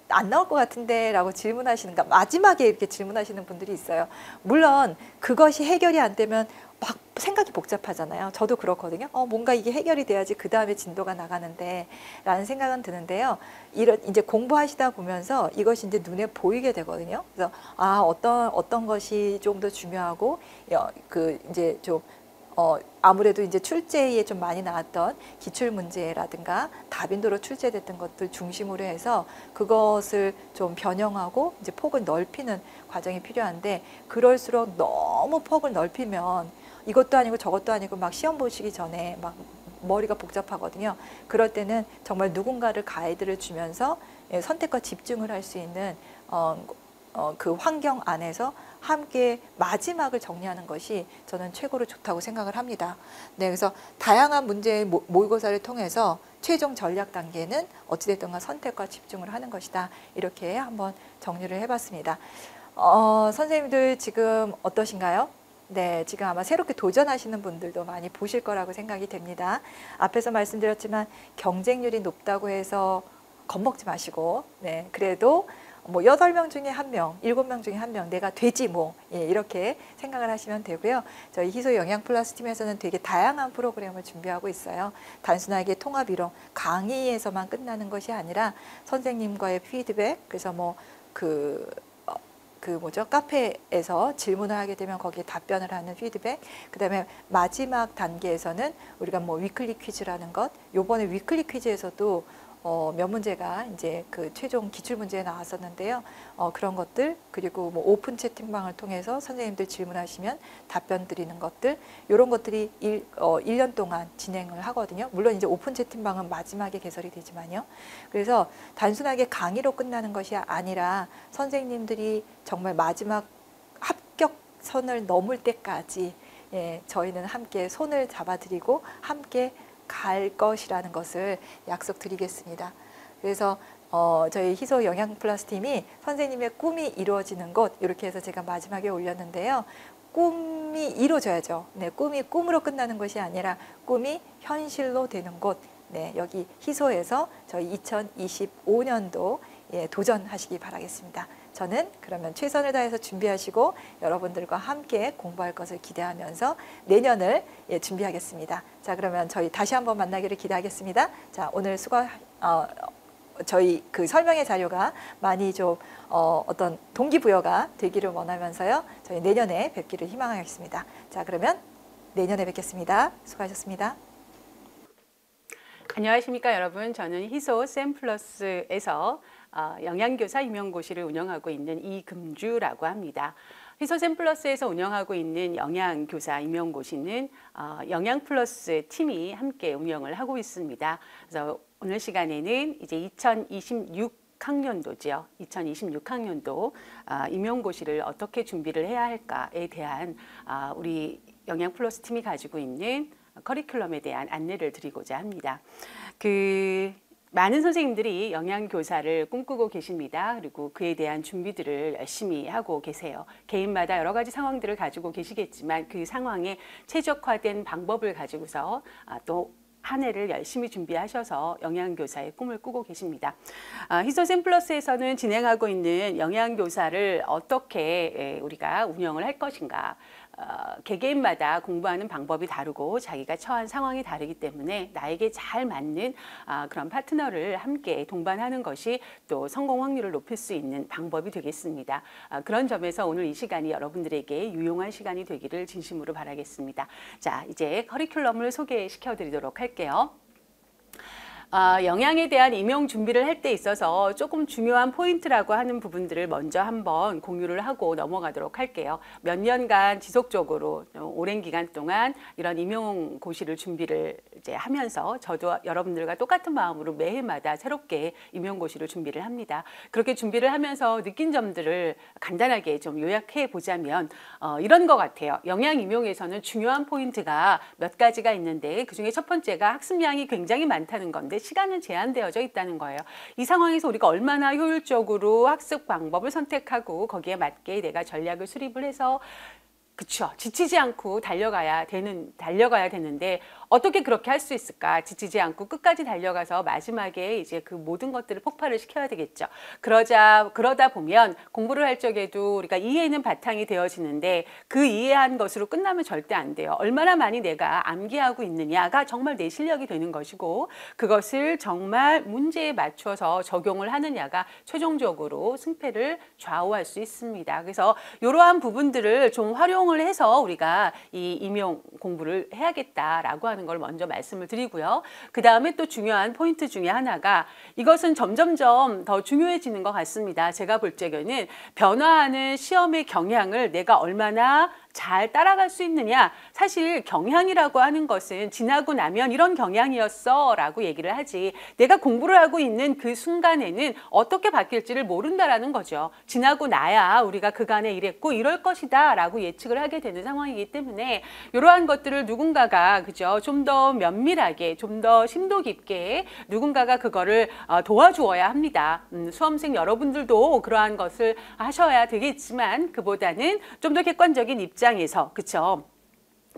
안 나올 것 같은데 라고 질문하시는가 마지막에 이렇게 질문하시는 분들이 있어요. 물론 그것이 해결이 안 되면 막 생각이 복잡하잖아요. 저도 그렇거든요. 뭔가 이게 해결이 돼야지 그 다음에 진도가 나가는데 라는 생각은 드는데요. 이제 공부하시다 보면서 이것이 이제 눈에 보이게 되거든요. 그래서 어떤 것이 좀 더 중요하고 이제 좀 아무래도 이제 출제에 좀 많이 나왔던 기출문제라든가 다빈도로 출제됐던 것들 중심으로 해서 그것을 좀 변형하고 이제 폭을 넓히는 과정이 필요한데 그럴수록 너무 폭을 넓히면 이것도 아니고 저것도 아니고 막 시험 보시기 전에 막 머리가 복잡하거든요. 그럴 때는 정말 누군가를 가이드를 주면서 선택과 집중을 할 수 있는 그 환경 안에서 함께 마지막을 정리하는 것이 저는 최고로 좋다고 생각을 합니다. 네, 그래서 다양한 문제의 모의고사를 통해서 최종 전략 단계는 어찌됐든 간 선택과 집중을 하는 것이다. 이렇게 한번 정리를 해봤습니다. 선생님들 지금 어떠신가요? 네, 지금 아마 새롭게 도전하시는 분들도 많이 보실 거라고 생각이 됩니다. 앞에서 말씀드렸지만 경쟁률이 높다고 해서 겁먹지 마시고, 네, 그래도 8명 중에 1명, 7명 중에 1명 내가 되지 이렇게 생각을 하시면 되고요. 저희 희소 영양 플러스 팀에서는 되게 다양한 프로그램을 준비하고 있어요. 단순하게 통합 이론 강의에서만 끝나는 것이 아니라 선생님과의 피드백, 그래서 카페에서 질문을 하게 되면 거기에 답변을 하는 피드백, 그 다음에 마지막 단계에서는 우리가 위클리 퀴즈라는 것, 요번에 위클리 퀴즈에서도 몇 문제가 이제 그 최종 기출 문제에 나왔었는데요. 그런 것들 그리고 뭐 오픈 채팅방을 통해서 선생님들 질문하시면 답변 드리는 것들 이런 것들이 1년 동안 진행을 하거든요. 물론 이제 오픈 채팅방은 마지막에 개설이 되지만요. 그래서 단순하게 강의로 끝나는 것이 아니라 선생님들이 정말 마지막 합격선을 넘을 때까지 저희는 함께 손을 잡아드리고 함께 갈 것이라는 것을 약속드리겠습니다. 그래서 저희 희소 영양 플러스 팀이 선생님의 꿈이 이루어지는 곳 이렇게 해서 제가 마지막에 올렸는데요. 꿈이 이루어져야죠. 네, 꿈이 꿈으로 끝나는 것이 아니라 꿈이 현실로 되는 곳. 네, 여기 희소에서 저희 2025년도 도전하시기 바라겠습니다. 저는 그러면 최선을 다해서 준비하시고 여러분들과 함께 공부할 것을 기대하면서 내년을 준비하겠습니다. 자, 그러면 저희 다시 한번 만나기를 기대하겠습니다. 자, 오늘 저희 그 설명의 자료가 많이 좀 어떤 동기부여가 되기를 원하면서요. 저희 내년에 뵙기를 희망하겠습니다. 자, 그러면 내년에 뵙겠습니다. 수고하셨습니다. 안녕하십니까 여러분. 저는 희소 샘플러스에서 영양교사 임용고시를 운영하고 있는 이금주라고 합니다. 희소 샘플러스에서 운영하고 있는 영양교사 임용고시는 영양플러스 팀이 함께 운영을 하고 있습니다. 그래서 오늘 시간에는 이제 2026학년도죠. 2026학년도 임용고시를 어떻게 준비를 해야 할까에 대한 우리 영양플러스 팀이 가지고 있는 커리큘럼에 대한 안내를 드리고자 합니다. 많은 선생님들이 영양교사를 꿈꾸고 계십니다. 그리고 그에 대한 준비들을 열심히 하고 계세요. 개인마다 여러 가지 상황들을 가지고 계시겠지만 그 상황에 최적화된 방법을 가지고서 또 한 해를 열심히 준비하셔서 영양교사의 꿈을 꾸고 계십니다. 희소 샘플러스에서는 진행하고 있는 영양교사를 어떻게 우리가 운영을 할 것인가, 개개인마다 공부하는 방법이 다르고 자기가 처한 상황이 다르기 때문에 나에게 잘 맞는 그런 파트너를 함께 동반하는 것이 또 성공 확률을 높일 수 있는 방법이 되겠습니다. 그런 점에서 오늘 이 시간이 여러분들에게 유용한 시간이 되기를 진심으로 바라겠습니다. 자, 이제 커리큘럼을 소개시켜 드리도록 할게요. 영양에 대한 임용 준비를 할 때 있어서 조금 중요한 포인트라고 하는 부분들을 먼저 한번 공유를 하고 넘어가도록 할게요. 몇 년간 지속적으로 오랜 기간 동안 이런 임용고시를 준비를 이제 하면서 저도 여러분들과 똑같은 마음으로 매해마다 새롭게 임용고시를 준비를 합니다. 그렇게 준비를 하면서 느낀 점들을 간단하게 좀 요약해 보자면 이런 것 같아요. 영양 임용에서는 중요한 포인트가 몇 가지가 있는데 그중에 첫 번째가 학습량이 굉장히 많다는 건데 시간은 제한되어져 있다는 거예요. 이 상황에서 우리가 얼마나 효율적으로 학습 방법을 선택하고 거기에 맞게 내가 전략을 수립을 해서 그쵸. 지치지 않고 달려가야 되는데 어떻게 그렇게 할 수 있을까? 지치지 않고 끝까지 달려가서 마지막에 이제 그 모든 것들을 폭발을 시켜야 되겠죠. 그러다 보면 공부를 할 적에도 우리가 이해는 바탕이 되어지는데 그 이해한 것으로 끝나면 절대 안 돼요. 얼마나 많이 내가 암기하고 있느냐가 정말 내 실력이 되는 것이고 그것을 정말 문제에 맞춰서 적용을 하느냐가 최종적으로 승패를 좌우할 수 있습니다. 그래서 이러한 부분들을 좀 활용을 해서 우리가 이 임용 공부를 해야겠다라고 하는 걸 먼저 말씀을 드리고요. 그 다음에 또 중요한 포인트 중에 하나가 이것은 점점점 더 중요해지는 것 같습니다. 제가 볼 적에는 변화하는 시험의 경향을 내가 얼마나 잘 따라갈 수 있느냐. 사실 경향이라고 하는 것은 지나고 나면 이런 경향이었어 라고 얘기를 하지 내가 공부를 하고 있는 그 순간에는 어떻게 바뀔지를 모른다라는 거죠. 지나고 나야 우리가 그간에 이랬고 이럴 것이다 라고 예측을 하게 되는 상황이기 때문에 이러한 것들을 누군가가 그죠? 좀 더 면밀하게 좀 더 심도 깊게 누군가가 그거를 도와주어야 합니다. 수험생 여러분들도 그러한 것을 하셔야 되겠지만 그보다는 좀 더 객관적인 입장에서 그쵸?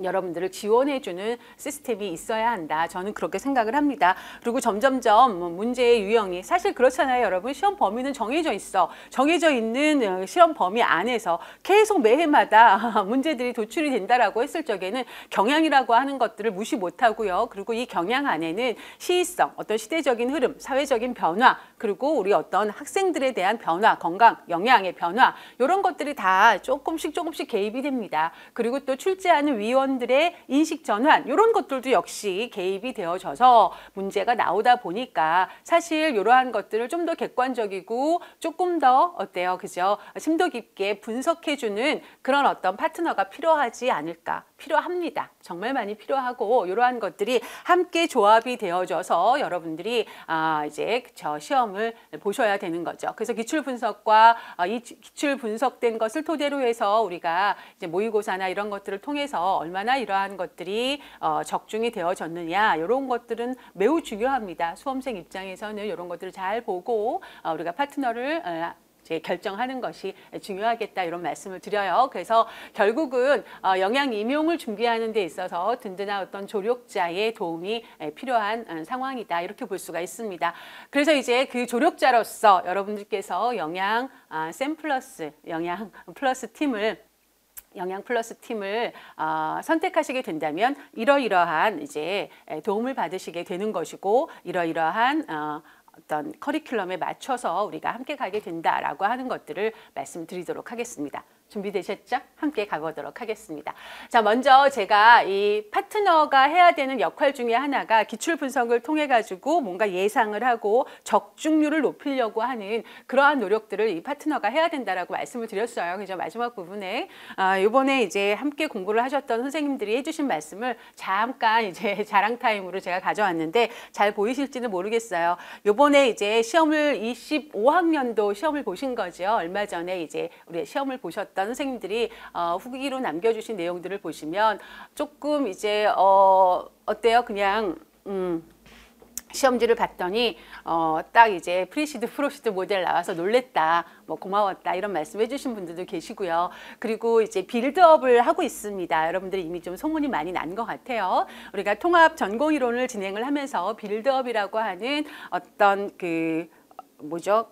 여러분들을 지원해주는 시스템이 있어야 한다. 저는 그렇게 생각을 합니다. 그리고 점점점 문제의 유형이 사실 그렇잖아요. 여러분 시험 범위는 정해져 있어. 정해져 있는 시험 범위 안에서 계속 매해마다 문제들이 도출이 된다라고 했을 적에는 경향이라고 하는 것들을 무시 못하고요. 그리고 이 경향 안에는 시의성, 어떤 시대적인 흐름, 사회적인 변화, 그리고 우리 어떤 학생들에 대한 변화, 건강, 영양의 변화 이런 것들이 다 조금씩 개입이 됩니다. 그리고 또 출제하는 위원 직원들의 인식 전환 이런 것들도 역시 개입이 되어져서 문제가 나오다 보니까 사실 이러한 것들을 좀 더 객관적이고 조금 더 어때요, 그죠? 심도 깊게 분석해주는 그런 어떤 파트너가 필요하지 않을까? 필요합니다. 정말 많이 필요하고 이러한 것들이 함께 조합이 되어져서 여러분들이 이제 저 시험을 보셔야 되는 거죠. 그래서 기출 분석과 이 기출 분석된 것을 토대로 해서 우리가 이제 모의고사나 이런 것들을 통해서 얼마나 이러한 것들이 적중이 되어졌느냐 이런 것들은 매우 중요합니다. 수험생 입장에서는 이런 것들을 잘 보고 우리가 파트너를 이제 결정하는 것이 중요하겠다 이런 말씀을 드려요. 그래서 결국은 영양 임용을 준비하는 데 있어서 든든한 어떤 조력자의 도움이 필요한 상황이다 이렇게 볼 수가 있습니다. 그래서 이제 그 조력자로서 여러분들께서 영양 샘플러스 영양 플러스 팀을 선택하시게 된다면 이러이러한 이제 도움을 받으시게 되는 것이고 이러이러한 어떤 커리큘럼에 맞춰서 우리가 함께 가게 된다라고 하는 것들을 말씀드리도록 하겠습니다. 준비되셨죠? 함께 가보도록 하겠습니다. 자, 먼저 제가 이 파트너가 해야 되는 역할 중에 하나가 기출 분석을 통해 가지고 뭔가 예상을 하고 적중률을 높이려고 하는 그러한 노력들을 이 파트너가 해야 된다라고 말씀을 드렸어요. 그죠? 마지막 부분에 이번에 이제 함께 공부를 하셨던 선생님들이 해주신 말씀을 잠깐 이제 자랑 타임으로 제가 가져왔는데 잘 보이실지는 모르겠어요. 이번에 이제 시험을 25학년도 시험을 보신 거죠. 얼마 전에 이제 우리 시험을 보셨던 선생님들이 후기로 남겨주신 내용들을 보시면 조금 이제 어때요? 그냥 시험지를 봤더니 딱 이제 프리시드 프로시드 모델 나와서 놀랬다, 뭐 고마웠다 이런 말씀 해주신 분들도 계시고요. 그리고 이제 빌드업을 하고 있습니다. 여러분들이 이미 좀 소문이 많이 난 것 같아요. 우리가 통합 전공이론을 진행을 하면서 빌드업이라고 하는 어떤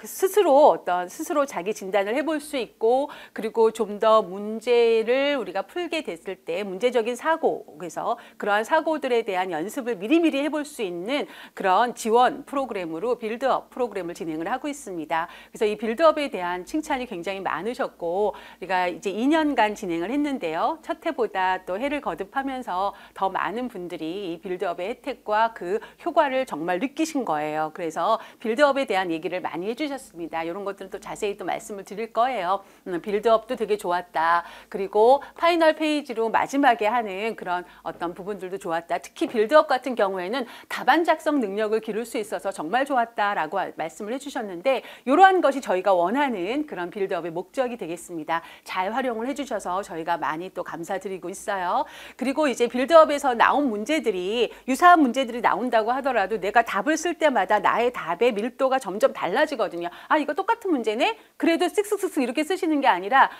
스스로 자기 진단을 해볼 수 있고 그리고 좀 더 문제를 우리가 풀게 됐을 때 문제적인 사고, 그래서 그러한 사고들에 대한 연습을 미리미리 해볼 수 있는 그런 지원 프로그램으로 빌드업 프로그램을 진행을 하고 있습니다. 그래서 이 빌드업에 대한 칭찬이 굉장히 많으셨고 우리가 이제 2년간 진행을 했는데요. 첫 해보다 또 해를 거듭하면서 더 많은 분들이 이 빌드업의 혜택과 그 효과를 정말 느끼신 거예요. 그래서 빌드업에 대한 얘기를 많이 해주셨습니다. 이런 것들은 또 자세히 또 말씀을 드릴 거예요. 빌드업도 되게 좋았다. 그리고 파이널 페이지로 마지막에 하는 그런 어떤 부분들도 좋았다. 특히 빌드업 같은 경우에는 답안 작성 능력을 기를 수 있어서 정말 좋았다라고 말씀을 해주셨는데 이러한 것이 저희가 원하는 그런 빌드업의 목적이 되겠습니다. 잘 활용을 해주셔서 저희가 많이 또 감사드리고 있어요. 그리고 이제 빌드업에서 나온 문제들이 유사한 문제들이 나온다고 하더라도 내가 답을 쓸 때마다 나의 답의 밀도가 점점 달라지거든요. 이거 똑같은 문제네? 그래도 쓱쓱쓱쓱 이렇게 쓰시는 게 아니라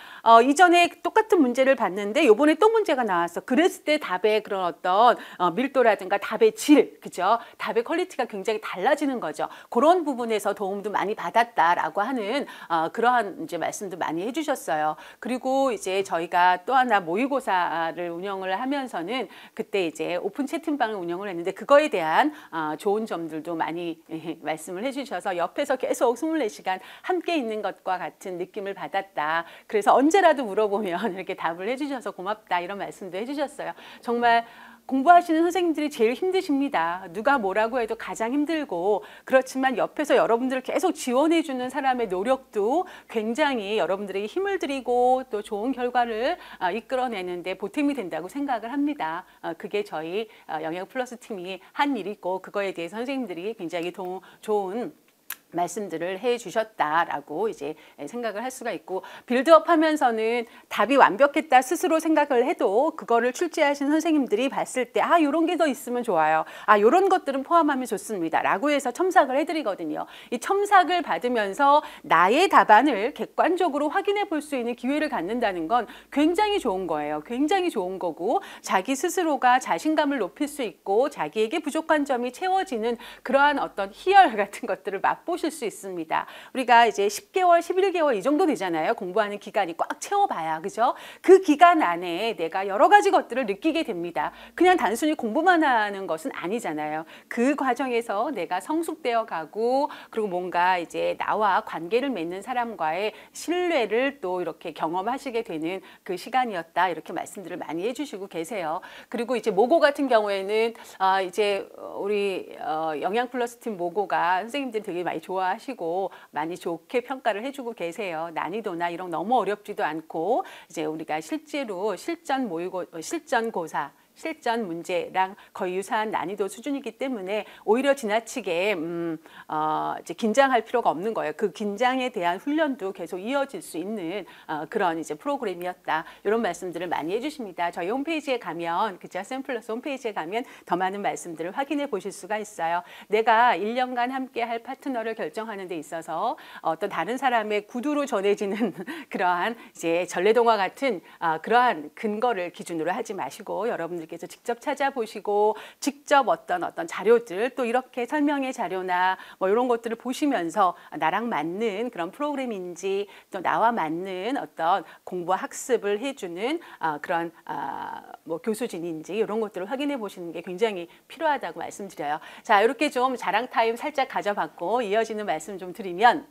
이전에 똑같은 문제를 봤는데 이번에 또 문제가 나왔어. 그랬을 때 답의 그런 어떤 밀도라든가 답의 질, 그죠? 답의 퀄리티가 굉장히 달라지는 거죠. 그런 부분에서 도움도 많이 받았다라고 하는 그러한 이제 말씀도 많이 해주셨어요. 그리고 이제 저희가 또 하나 모의고사를 운영을 하면서는 그때 이제 오픈 채팅방을 운영을 했는데 그거에 대한 좋은 점들도 많이 말씀을 해주셔서 옆에서 계속 24시간 함께 있는 것과 같은 느낌을 받았다. 그래서 언제라도 물어보면 이렇게 답을 해주셔서 고맙다 이런 말씀도 해주셨어요. 정말 공부하시는 선생님들이 제일 힘드십니다. 누가 뭐라고 해도 가장 힘들고 그렇지만 옆에서 여러분들을 계속 지원해주는 사람의 노력도 굉장히 여러분들에게 힘을 드리고 또 좋은 결과를 이끌어내는데 보탬이 된다고 생각을 합니다. 그게 저희 영양 플러스 팀이 한 일이고 그거에 대해서 선생님들이 굉장히 좋은 말씀들을 해주셨다라고 이제 생각을 할 수가 있고 빌드업 하면서는 답이 완벽했다 스스로 생각을 해도 그거를 출제하신 선생님들이 봤을 때 이런 게 더 있으면 좋아요. 이런 것들은 포함하면 좋습니다. 라고 해서 첨삭을 해드리거든요. 이 첨삭을 받으면서 나의 답안을 객관적으로 확인해 볼 수 있는 기회를 갖는다는 건 굉장히 좋은 거예요. 굉장히 좋은 거고 자기 스스로가 자신감을 높일 수 있고 자기에게 부족한 점이 채워지는 그러한 어떤 희열 같은 것들을 맛보실 어려우실 수 있습니다. 우리가 이제 10개월, 11개월 이 정도 되잖아요. 공부하는 기간이 꽉 채워봐야, 그죠? 그 기간 안에 내가 여러 가지 것들을 느끼게 됩니다. 그냥 단순히 공부만 하는 것은 아니잖아요. 그 과정에서 내가 성숙되어 가고, 그리고 뭔가 이제 나와 관계를 맺는 사람과의 신뢰를 또 이렇게 경험하시게 되는 그 시간이었다. 이렇게 말씀들을 많이 해주시고 계세요. 그리고 이제 모고 같은 경우에는 이제 우리 영양 플러스 팀 모고가 선생님들이 되게 많이 좋아하시고 많이 좋게 평가를 해주고 계세요. 난이도나 이런 너무 어렵지도 않고 이제 우리가 실제로 실전 고사 실전 문제랑 거의 유사한 난이도 수준이기 때문에 오히려 지나치게 이제 긴장할 필요가 없는 거예요. 그 긴장에 대한 훈련도 계속 이어질 수 있는 그런 이제 프로그램이었다. 이런 말씀들을 많이 해주십니다. 저희 홈페이지에 가면, 그죠? 샘플러스 홈페이지에 가면 더 많은 말씀들을 확인해 보실 수가 있어요. 내가 1년간 함께 할 파트너를 결정하는 데 있어서 어떤 다른 사람의 구두로 전해지는 그러한 이제 전래동화 같은 그러한 근거를 기준으로 하지 마시고 여러분들 께서 직접 찾아보시고 직접 어떤 자료들 또 이렇게 설명의 자료나 뭐 이런 것들을 보시면서 나랑 맞는 그런 프로그램인지 또 나와 맞는 어떤 공부와 학습을 해주는 그런 뭐 교수진인지 이런 것들을 확인해 보시는 게 굉장히 필요하다고 말씀드려요. 자, 이렇게 좀 자랑 타임 살짝 가져봤고 이어지는 말씀 좀 드리면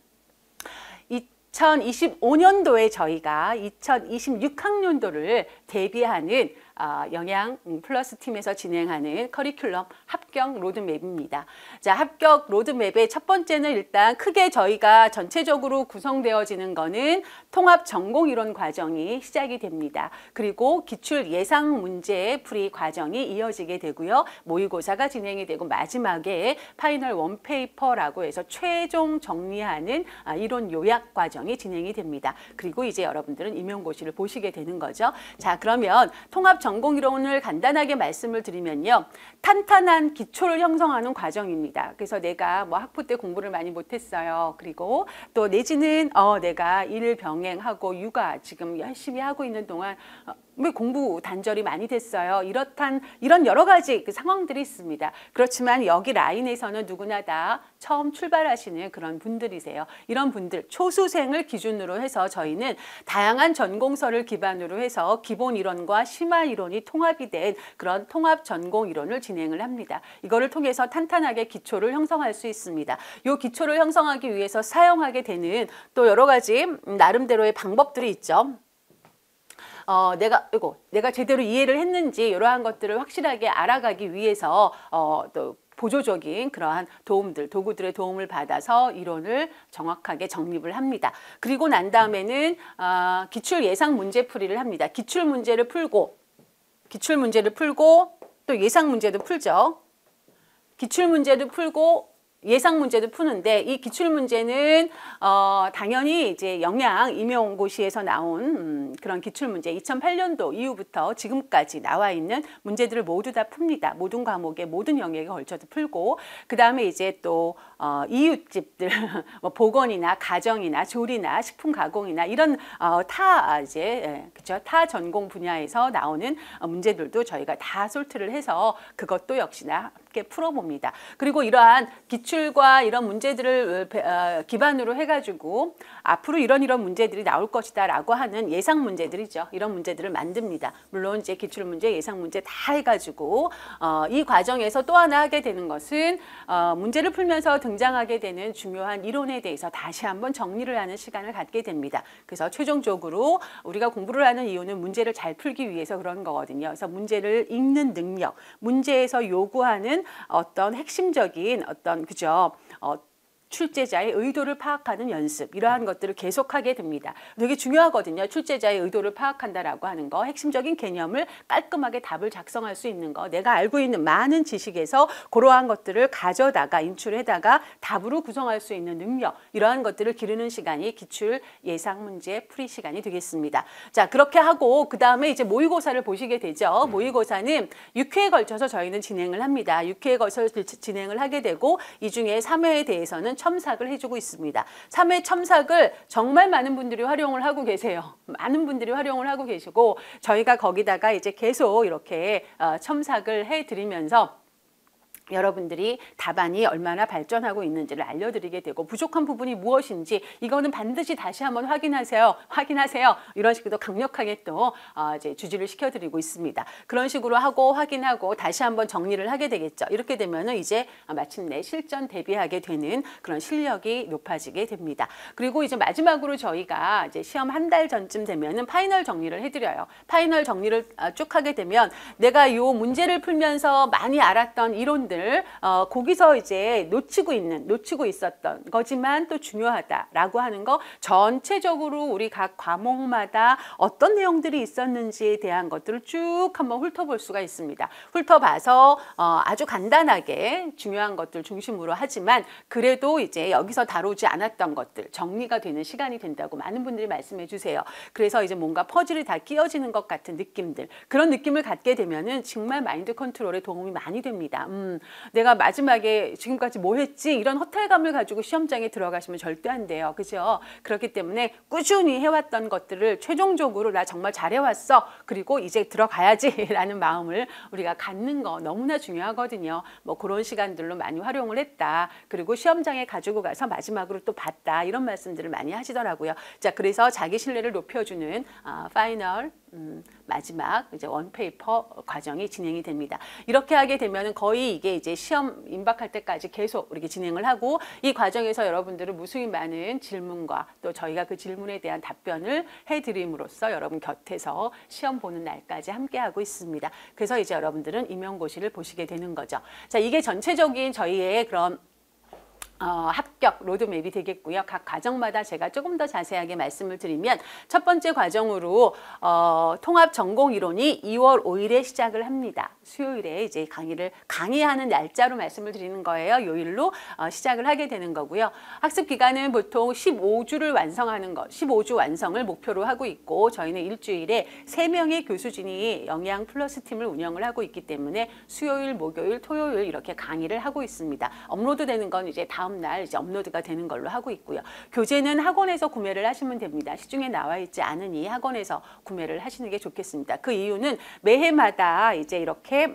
2025년도에 저희가 2026학년도를 대비하는 영양 플러스 팀에서 진행하는 커리큘럼 합격 로드맵입니다. 자, 합격 로드맵의 첫 번째는 일단 크게 저희가 전체적으로 구성되어지는 거는 통합 전공 이론 과정이 시작이 됩니다. 그리고 기출 예상 문제 풀이 과정이 이어지게 되고요. 모의고사가 진행이 되고 마지막에 파이널 원페이퍼라고 해서 최종 정리하는 이론 요약 과정이 진행이 됩니다. 그리고 이제 여러분들은 임용고시를 보시게 되는 거죠. 자, 그러면 통합 전공 이론을 간단하게 말씀을 드리면요. 탄탄한 기초를 형성하는 과정입니다. 그래서 내가 뭐 학부 때 공부를 많이 못했어요. 그리고 또 내지는 내가 일 병행하고 육아 지금 열심히 하고 있는 동안 왜 공부 단절이 많이 됐어요. 이런 여러 가지 그 상황들이 있습니다. 그렇지만 여기 라인에서는 누구나 다 처음 출발하시는 그런 분들이세요. 이런 분들, 초수생을 기준으로 해서 저희는 다양한 전공서를 기반으로 해서 기본 이론과 심화 이론이 통합이 된 그런 통합 전공 이론을 진행을 합니다. 이거를 통해서 탄탄하게 기초를 형성할 수 있습니다. 이 기초를 형성하기 위해서 사용하게 되는 또 여러 가지 나름대로의 방법들이 있죠. 내가 제대로 이해를 했는지 이러한 것들을 확실하게 알아가기 위해서 또 보조적인 그러한 도구들의 도움을 받아서 이론을 정확하게 정립을 합니다. 그리고 난 다음에는 기출 예상 문제 풀이를 합니다. 기출 문제를 풀고 또 예상 문제도 풀죠. 기출 문제도 풀고 예상 문제도 푸는데 이 기출 문제는 당연히 이제 영양 임용고시에서 나온 그런 기출 문제 2008년도 이후부터 지금까지 나와 있는 문제들을 모두 다 풉니다. 모든 과목에 모든 영역에 걸쳐서 풀고 그 다음에 이제 또 이웃집들 뭐 보건이나 가정이나 조리나 식품 가공이나 이런 타 전공 분야에서 나오는 문제들도 저희가 다 솔트를 해서 그것도 역시나 함께 풀어봅니다. 그리고 이러한 기출과 이런 문제들을 기반으로 해가지고 앞으로 이런 문제들이 나올 것이다 라고 하는 예상 문제들이죠. 이런 문제들을 만듭니다. 물론 이제 기출 문제, 예상 문제 다 해가지고 이 과정에서 또 하나 하게 되는 것은 문제를 풀면서 등장하게 되는 중요한 이론에 대해서 다시 한번 정리를 하는 시간을 갖게 됩니다. 그래서 최종적으로 우리가 공부를 하는 이유는 문제를 잘 풀기 위해서 그런 거거든요. 그래서 문제를 읽는 능력, 문제에서 요구하는 어떤 핵심적인 출제자의 의도를 파악하는 연습, 이러한 것들을 계속하게 됩니다. 되게 중요하거든요. 출제자의 의도를 파악한다라고 하는 거, 핵심적인 개념을 깔끔하게 답을 작성할 수 있는 거, 내가 알고 있는 많은 지식에서 그러한 것들을 가져다가 인출해다가 답으로 구성할 수 있는 능력, 이러한 것들을 기르는 시간이 기출 예상 문제 풀이 시간이 되겠습니다. 자, 그렇게 하고 그 다음에 이제 모의고사를 보시게 되죠. 모의고사는 6회에 걸쳐서 저희는 진행을 합니다. 6회에 걸쳐서 진행을 하게 되고 이 중에 3회에 대해서는 첨삭을 해주고 있습니다. 3회 첨삭을 정말 많은 분들이 활용을 하고 계세요. 많은 분들이 활용을 하고 계시고 저희가 거기다가 이제 계속 이렇게 첨삭을 해드리면서 여러분들이 답안이 얼마나 발전하고 있는지를 알려드리게 되고 부족한 부분이 무엇인지 이거는 반드시 다시 한번 확인하세요. 이런 식으로 강력하게 또 이제 주지를 시켜드리고 있습니다. 그런 식으로 하고 확인하고 다시 한번 정리를 하게 되겠죠. 이렇게 되면은 이제 마침내 실전 대비하게 되는 그런 실력이 높아지게 됩니다. 그리고 이제 마지막으로 저희가 이제 시험 한 달 전쯤 되면은 파이널 정리를 해드려요. 파이널 정리를 쭉 하게 되면 내가 이 문제를 풀면서 많이 알았던 이론들 거기서 이제 놓치고 있었던 거지만 또 중요하다라고 하는 거 전체적으로 우리 각 과목마다 어떤 내용들이 있었는지에 대한 것들을 쭉 한번 훑어볼 수가 있습니다. 훑어봐서 아주 간단하게 중요한 것들 중심으로 하지만 그래도 이제 여기서 다루지 않았던 것들 정리가 되는 시간이 된다고 많은 분들이 말씀해 주세요. 그래서 이제 뭔가 퍼즐이 다 끼어지는 것 같은 느낌들 그런 느낌을 갖게 되면은 정말 마인드 컨트롤에 도움이 많이 됩니다. 내가 마지막에 지금까지 뭐 했지? 이런 허탈감을 가지고 시험장에 들어가시면 절대 안 돼요. 그죠? 그렇기 때문에 꾸준히 해왔던 것들을 최종적으로 나 정말 잘해왔어. 그리고 이제 들어가야지 라는 마음을 우리가 갖는 거 너무나 중요하거든요. 뭐 그런 시간들로 많이 활용을 했다. 그리고 시험장에 가지고 가서 마지막으로 또 봤다. 이런 말씀들을 많이 하시더라고요. 자, 그래서 자기 신뢰를 높여주는 파이널 마지막 이제 원페이퍼 과정이 진행이 됩니다. 이렇게 하게 되면 거의 이게 이제 시험 임박할 때까지 계속 이렇게 진행을 하고 이 과정에서 여러분들은 무수히 많은 질문과 또 저희가 그 질문에 대한 답변을 해드림으로써 여러분 곁에서 시험 보는 날까지 함께하고 있습니다. 그래서 이제 여러분들은 임용고시를 보시게 되는 거죠. 자, 이게 전체적인 저희의 그런 합격 로드맵이 되겠고요. 각 과정마다 제가 조금 더 자세하게 말씀을 드리면 첫 번째 과정으로 통합 전공 이론이 2월 5일에 시작을 합니다. 수요일에 이제 강의하는 날짜로 말씀을 드리는 거예요. 요일로 시작을 하게 되는 거고요. 학습 기간은 보통 15주를 완성하는 것, 15주 완성을 목표로 하고 있고 저희는 일주일에 3명의 교수진이 영양 플러스 팀을 운영을 하고 있기 때문에 수요일, 목요일, 토요일 이렇게 강의를 하고 있습니다. 업로드 되는 건 이제 다음 날 이제 업로드가 되는 걸로 하고 있고요. 교재는 학원에서 구매를 하시면 됩니다. 시중에 나와 있지 않으니 학원에서 구매를 하시는 게 좋겠습니다. 그 이유는 매해마다 이제 이렇게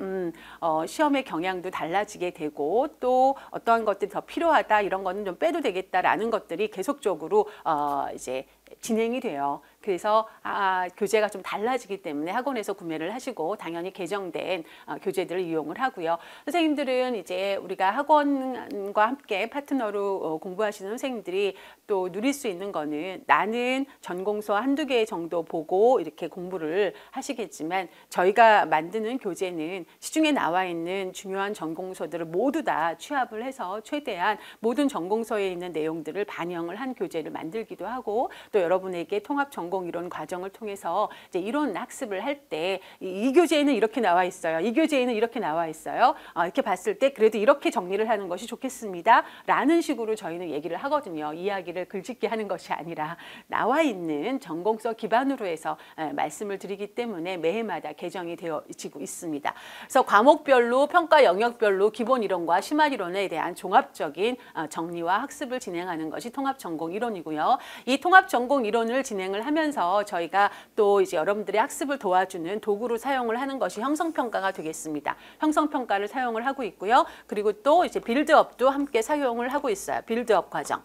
시험의 경향도 달라지게 되고 또 어떠한 것들이 더 필요하다 이런 거는 좀 빼도 되겠다라는 것들이 계속적으로 이제 진행이 돼요. 그래서 교재가 좀 달라지기 때문에 학원에서 구매를 하시고 당연히 개정된 교재들을 이용을 하고요. 선생님들은 이제 우리가 학원과 함께 파트너로 공부하시는 선생님들이 또 누릴 수 있는 거는 나는 전공서 한두 개 정도 보고 이렇게 공부를 하시겠지만 저희가 만드는 교재는 시중에 나와 있는 중요한 전공서들을 모두 다 취합을 해서 최대한 모든 전공서에 있는 내용들을 반영을 한 교재를 만들기도 하고 또 여러분에게 통합 전공 이론 과정을 통해서 이제 이론 학습을 할 때 이 교재에는 이렇게 나와 있어요. 이 교재에는 이렇게 나와 있어요. 이렇게 봤을 때 그래도 이렇게 정리를 하는 것이 좋겠습니다. 라는 식으로 저희는 얘기를 하거든요. 이야기를 글짓기 하는 것이 아니라 나와 있는 전공서 기반으로 해서 말씀을 드리기 때문에 매해마다 개정이 되어지고 있습니다. 그래서 과목별로 평가 영역별로 기본 이론과 심화 이론에 대한 종합적인 정리와 학습을 진행하는 것이 통합 전공 이론이고요. 이 통합 전공 이론을 진행을 하면서 저희가 또 이제 여러분들의 학습을 도와주는 도구로 사용을 하는 것이 형성평가가 되겠습니다. 형성평가를 사용을 하고 있고요. 그리고 또 이제 빌드업도 함께 사용을 하고 있어요. 빌드업 과정.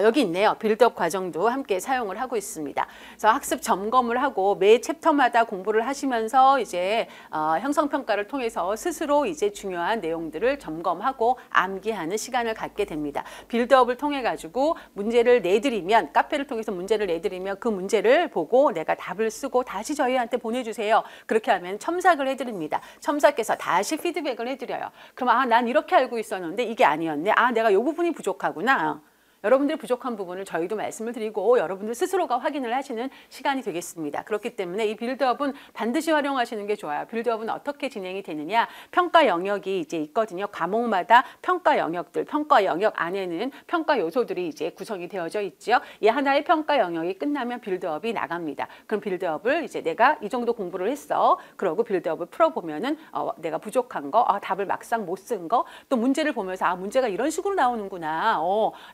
여기 있네요. 빌드업 과정도 함께 사용을 하고 있습니다. 그래서 학습 점검을 하고 매 챕터마다 공부를 하시면서 이제 형성평가를 통해서 스스로 이제 중요한 내용들을 점검하고 암기하는 시간을 갖게 됩니다. 빌드업을 통해 가지고 문제를 내드리면 카페를 통해서 문제를 내드리면 그 문제를 보고 내가 답을 쓰고 다시 저희한테 보내주세요. 그렇게 하면 첨삭을 해드립니다. 첨삭해서 다시 피드백을 해드려요. 그럼 난 이렇게 알고 있었는데 이게 아니었네. 내가 이 부분이 부족하구나. 여러분들의 부족한 부분을 저희도 말씀을 드리고 여러분들 스스로가 확인을 하시는 시간이 되겠습니다. 그렇기 때문에 이 빌드업은 반드시 활용하시는 게 좋아요. 빌드업은 어떻게 진행이 되느냐. 평가 영역이 이제 있거든요. 과목마다 평가 영역들, 평가 영역 안에는 평가 요소들이 이제 구성이 되어져 있죠. 이 하나의 평가 영역이 끝나면 빌드업이 나갑니다. 그럼 빌드업을 이제 내가 이 정도 공부를 했어. 그러고 빌드업을 풀어보면은 내가 부족한 거, 답을 막상 못 쓴 거, 또 문제를 보면서 문제가 이런 식으로 나오는구나.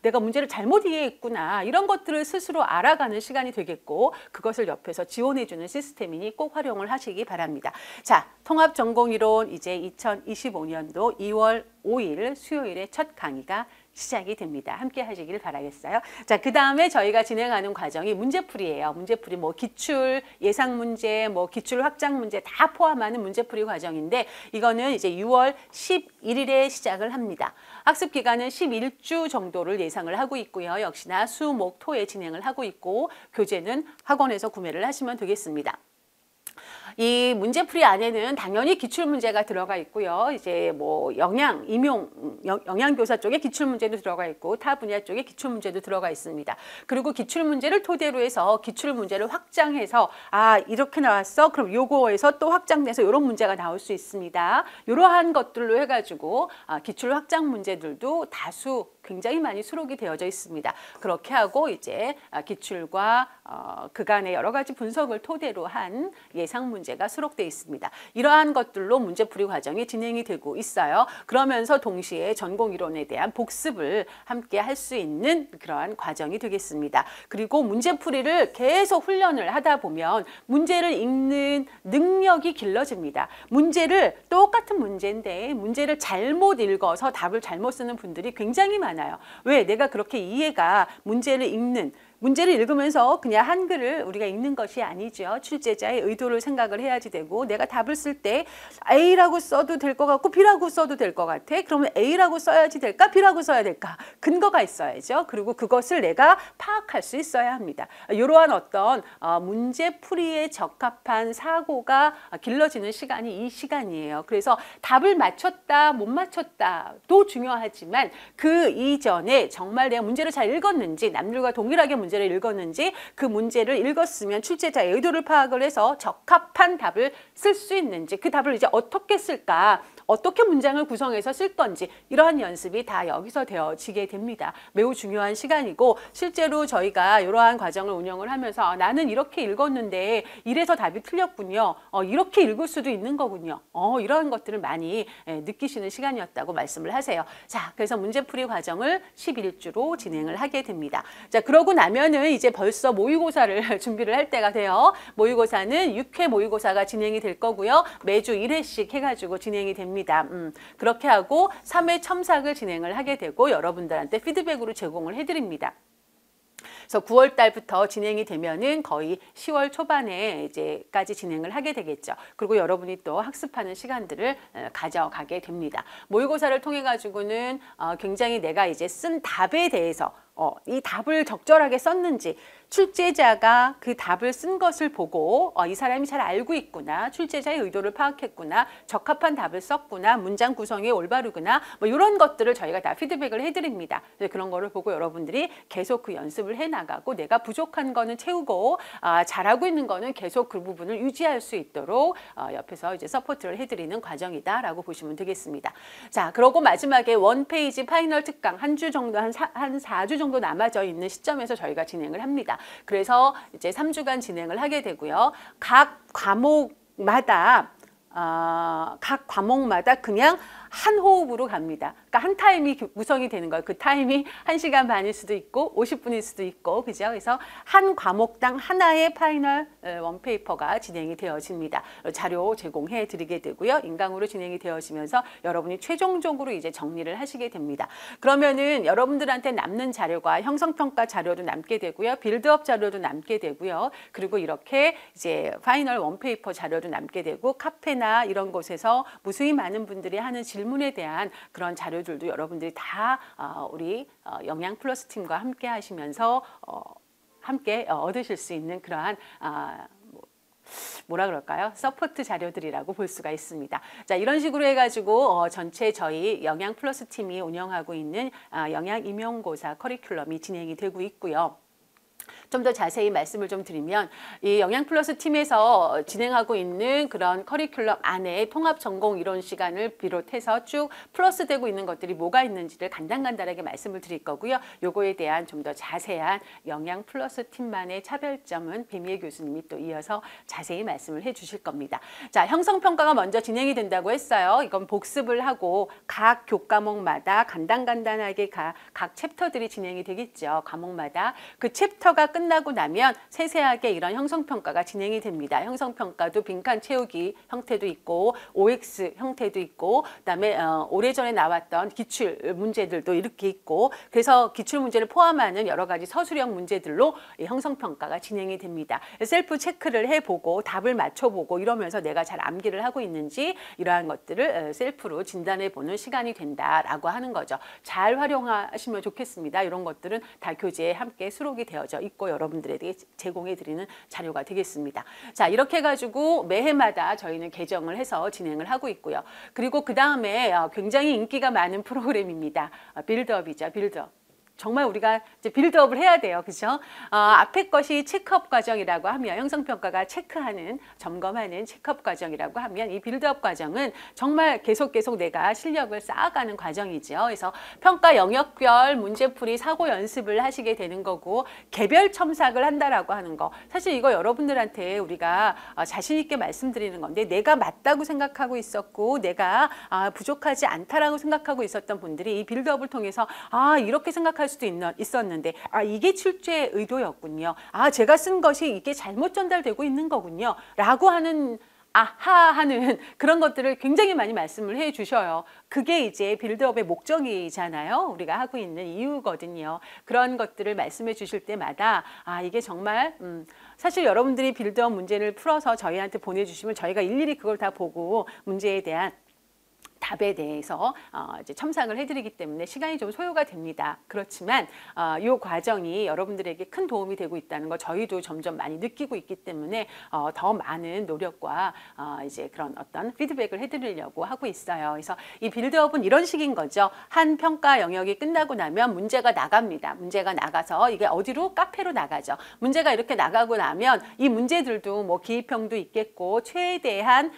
내가 문제 문제를 잘못 이해했구나. 이런 것들을 스스로 알아가는 시간이 되겠고 그것을 옆에서 지원해주는 시스템이니 꼭 활용을 하시기 바랍니다. 자, 통합전공이론 이제 2025년도 2월 5일 수요일에 첫 강의가 시작이 됩니다. 함께 하시길 바라겠어요. 자, 그 다음에 저희가 진행하는 과정이 문제풀이예요. 문제풀이 뭐 기출, 예상 문제, 뭐 기출 확장 문제 다 포함하는 문제풀이 과정인데 이거는 이제 6월 11일에 시작을 합니다. 학습 기간은 11주 정도를 예상을 하고 있고요. 역시나 수, 목, 토에 진행을 하고 있고 교재는 학원에서 구매를 하시면 되겠습니다. 이 문제풀이 안에는 당연히 기출문제가 들어가 있고요. 이제 뭐 영양교사 쪽에 기출문제도 들어가 있고 타 분야 쪽에 기출문제도 들어가 있습니다. 그리고 기출문제를 토대로 해서 기출문제를 확장해서 아 이렇게 나왔어? 그럼 요거에서 또 확장돼서 이런 문제가 나올 수 있습니다. 이러한 것들로 해가지고 기출 확장 문제들도 다수 굉장히 많이 수록이 되어져 있습니다. 그렇게 하고 이제 기출과 그간의 여러 가지 분석을 토대로 한 예상 문제가 수록되어 있습니다. 이러한 것들로 문제풀이 과정이 진행이 되고 있어요. 그러면서 동시에 전공이론에 대한 복습을 함께 할 수 있는 그러한 과정이 되겠습니다. 그리고 문제풀이를 계속 훈련을 하다 보면 문제를 읽는 능력이 길러집니다. 문제를 똑같은 문제인데 문제를 잘못 읽어서 답을 잘못 쓰는 분들이 굉장히 많아요. 왜? 내가 그렇게 이해가 문제를 읽으면서 그냥 한글을 우리가 읽는 것이 아니죠. 출제자의 의도를 생각을 해야지 되고 내가 답을 쓸 때 A라고 써도 될 것 같고 B라고 써도 될 것 같아. 그러면 A라고 써야지 될까? B라고 써야 될까? 근거가 있어야죠. 그리고 그것을 내가 파악할 수 있어야 합니다. 이러한 어떤 문제풀이에 적합한 사고가 길러지는 시간이 이 시간이에요. 그래서 답을 맞췄다 못 맞췄다도 중요하지만 그 이전에 정말 내가 문제를 잘 읽었는지 남들과 동일하게 문제를 읽었는지 그 문제를 읽었으면 출제자의 의도를 파악을 해서 적합한 답을 쓸 수 있는지 그 답을 이제 어떻게 쓸까 어떻게 문장을 구성해서 쓸 건지 이러한 연습이 다 여기서 되어지게 됩니다. 매우 중요한 시간이고 실제로 저희가 이러한 과정을 운영을 하면서 나는 이렇게 읽었는데 이래서 답이 틀렸군요. 이렇게 읽을 수도 있는 거군요. 이러한 것들을 많이 느끼시는 시간이었다고 말씀을 하세요. 자, 그래서 문제풀이 과정을 11주로 진행을 하게 됩니다. 자, 그러고 나면은 이제 벌써 모의고사를 준비를 할 때가 돼요. 모의고사는 6회 모의고사가 진행이 될 거고요. 매주 1회씩 해가지고 진행이 됩니다. 그렇게 하고 3회 첨삭을 진행을 하게 되고 여러분들한테 피드백으로 제공을 해드립니다. 그래서 9월 달부터 진행이 되면은 거의 10월 초반에 이제까지 진행을 하게 되겠죠. 그리고 여러분이 또 학습하는 시간들을 가져가게 됩니다. 모의고사를 통해 가지고는 굉장히 내가 이제 쓴 답에 대해서 이 답을 적절하게 썼는지 출제자가 그 답을 쓴 것을 보고 이 사람이 잘 알고 있구나, 출제자의 의도를 파악했구나, 적합한 답을 썼구나, 문장 구성이 올바르구나 뭐 이런 것들을 저희가 다 피드백을 해드립니다. 그런 거를 보고 여러분들이 계속 그 연습을 해나가고 내가 부족한 거는 채우고 잘하고 있는 거는 계속 그 부분을 유지할 수 있도록 옆에서 이제 서포트를 해드리는 과정이다라고 보시면 되겠습니다. 자, 그러고 마지막에 원페이지 파이널 특강 한 주 정도 한 4주 정도 남아져 있는 시점에서 저희가 진행을 합니다. 그래서 이제 3주간 진행을 하게 되고요. 각 과목마다 그냥 한 호흡으로 갑니다. 그러니까 한 타임이 구성이 되는 거예요. 그 타임이 1시간 반일 수도 있고 50분일 수도 있고 그죠? 그래서 한 과목당 하나의 파이널 원페이퍼가 진행이 되어집니다. 자료 제공해 드리게 되고요. 인강으로 진행이 되어지면서 여러분이 최종적으로 이제 정리를 하시게 됩니다. 그러면은 여러분들한테 남는 자료가 형성평가 자료도 남게 되고요. 빌드업 자료도 남게 되고요. 그리고 이렇게 이제 파이널 원페이퍼 자료도 남게 되고 카페나 이런 곳에서 무수히 많은 분들이 하는 질문에 대한 그런 자료들도 여러분들이 다 우리 영양플러스 팀과 함께 하시면서 함께 얻으실 수 있는 그러한 뭐라 그럴까요? 서포트 자료들이라고 볼 수가 있습니다. 자, 이런 식으로 해가지고 전체 저희 영양플러스 팀이 운영하고 있는 영양 임용고사 커리큘럼이 진행이 되고 있고요. 좀 더 자세히 말씀을 좀 드리면 이 영양플러스 팀에서 진행하고 있는 그런 커리큘럼 안에 통합 전공 이론 시간을 비롯해서 쭉 플러스되고 있는 것들이 뭐가 있는지를 간단하게 말씀을 드릴 거고요. 요거에 대한 좀 더 자세한 영양플러스 팀만의 차별점은 배미애 교수님이 또 이어서 자세히 말씀을 해주실 겁니다. 자, 형성평가가 먼저 진행이 된다고 했어요. 이건 복습을 하고 각 교과목마다 간단하게 각 챕터들이 진행이 되겠죠. 과목마다. 그 챕터가 끝나고 나면 세세하게 이런 형성평가가 진행이 됩니다. 형성평가도 빈칸 채우기 형태도 있고 OX 형태도 있고 그다음에 오래전에 나왔던 기출 문제들도 이렇게 있고 그래서 기출 문제를 포함하는 여러 가지 서술형 문제들로 형성평가가 진행이 됩니다. 셀프 체크를 해보고 답을 맞춰보고 이러면서 내가 잘 암기를 하고 있는지 이러한 것들을 셀프로 진단해보는 시간이 된다라고 하는 거죠. 잘 활용하시면 좋겠습니다. 이런 것들은 다 교재에 함께 수록이 되어져 있고 여러분들에게 제공해드리는 자료가 되겠습니다. 자, 이렇게 해가지고 매해마다 저희는 개정을 해서 진행을 하고 있고요. 그리고 그 다음에 굉장히 인기가 많은 프로그램입니다. 빌드업이죠. 빌드업. 정말 우리가 이제 빌드업을 해야 돼요. 그죠? 앞에 것이 체크업 과정이라고 하면 형성평가가 체크하는, 점검하는 체크업 과정이라고 하면 이 빌드업 과정은 정말 계속 내가 실력을 쌓아가는 과정이죠. 그래서 평가 영역별 문제풀이 사고 연습을 하시게 되는 거고 개별 첨삭을 한다라고 하는 거. 사실 이거 여러분들한테 우리가 자신 있게 말씀드리는 건데 내가 맞다고 생각하고 있었고 내가 부족하지 않다라고 생각하고 있었던 분들이 이 빌드업을 통해서 이렇게 생각할 수도 있었는데 이게 출제의 의도였군요. 제가 쓴 것이 이게 잘못 전달되고 있는 거군요. 라고 하는 하는 그런 것들을 굉장히 많이 말씀을 해 주셔요. 그게 이제 빌드업의 목적이잖아요. 우리가 하고 있는 이유거든요. 그런 것들을 말씀해 주실 때마다 이게 정말 사실 여러분들이 빌드업 문제를 풀어서 저희한테 보내주시면 저희가 일일이 그걸 다 보고 문제에 대한 답에 대해서 이제 첨삭을 해드리기 때문에 시간이 좀 소요가 됩니다. 그렇지만 이 과정이 여러분들에게 큰 도움이 되고 있다는 거 저희도 점점 많이 느끼고 있기 때문에 더 많은 노력과 이제 그런 어떤 피드백을 해드리려고 하고 있어요. 그래서 이 빌드업은 이런 식인 거죠. 한 평가 영역이 끝나고 나면 문제가 나갑니다. 문제가 나가서 이게 어디로? 카페로 나가죠. 문제가 이렇게 나가고 나면 이 문제들도 뭐 기입형도 있겠고 최대한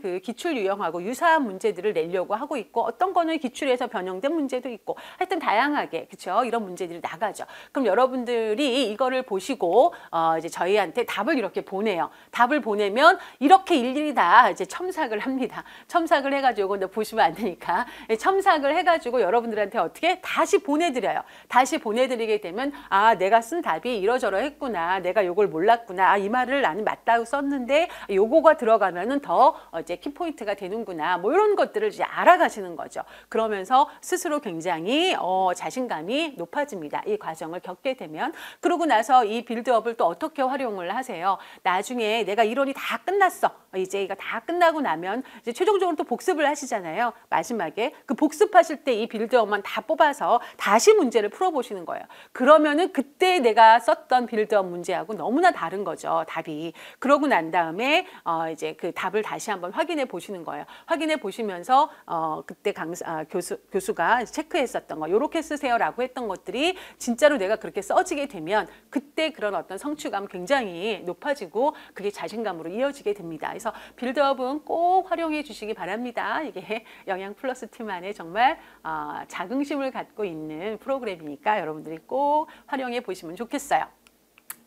그 기출 유형하고 유사한 문제들을 내려고 하고 있고 어떤 거는 기출에서 변형된 문제도 있고 하여튼 다양하게 그렇죠? 이런 문제들이 나가죠. 그럼 여러분들이 이거를 보시고 이제 저희한테 답을 이렇게 보내요. 답을 보내면 이렇게 일일이 다 이제 첨삭을 합니다. 첨삭을 해가지고 이거 보시면 안 되니까 첨삭을 해가지고 여러분들한테 어떻게 다시 보내드려요. 다시 보내드리게 되면 내가 쓴 답이 이러저러 했구나. 내가 요걸 몰랐구나. 이 말을 나는 맞다고 썼는데 요거가 들어가면은 더 이제 키포인트가 되는구나. 뭐 이런 것들을 이제 알아가시는 거죠. 그러면서 스스로 굉장히 자신감이 높아집니다. 이 과정을 겪게 되면. 그러고 나서 이 빌드업을 또 어떻게 활용을 하세요? 나중에 내가 이론이 다 끝났어. 이제 이거 다 끝나고 나면 이제 최종적으로 또 복습을 하시잖아요. 마지막에 그 복습하실 때 이 빌드업만 다 뽑아서 다시 문제를 풀어보시는 거예요. 그러면은 그때 내가 썼던 빌드업 문제하고 너무나 다른 거죠. 답이. 그러고 난 다음에 이제 그 답을 다시 한번 확인해 보시는 거예요. 확인해 보시면서 그때 교수가 체크했었던 거 이렇게 쓰세요라고 했던 것들이 진짜로 내가 그렇게 써지게 되면 그때 그런 어떤 성취감 굉장히 높아지고 그게 자신감으로 이어지게 됩니다. 그래서 빌드업은 꼭 활용해 주시기 바랍니다. 이게 영양플러스 팀 안에 정말 자긍심을 갖고 있는 프로그램이니까 여러분들이 꼭 활용해 보시면 좋겠어요.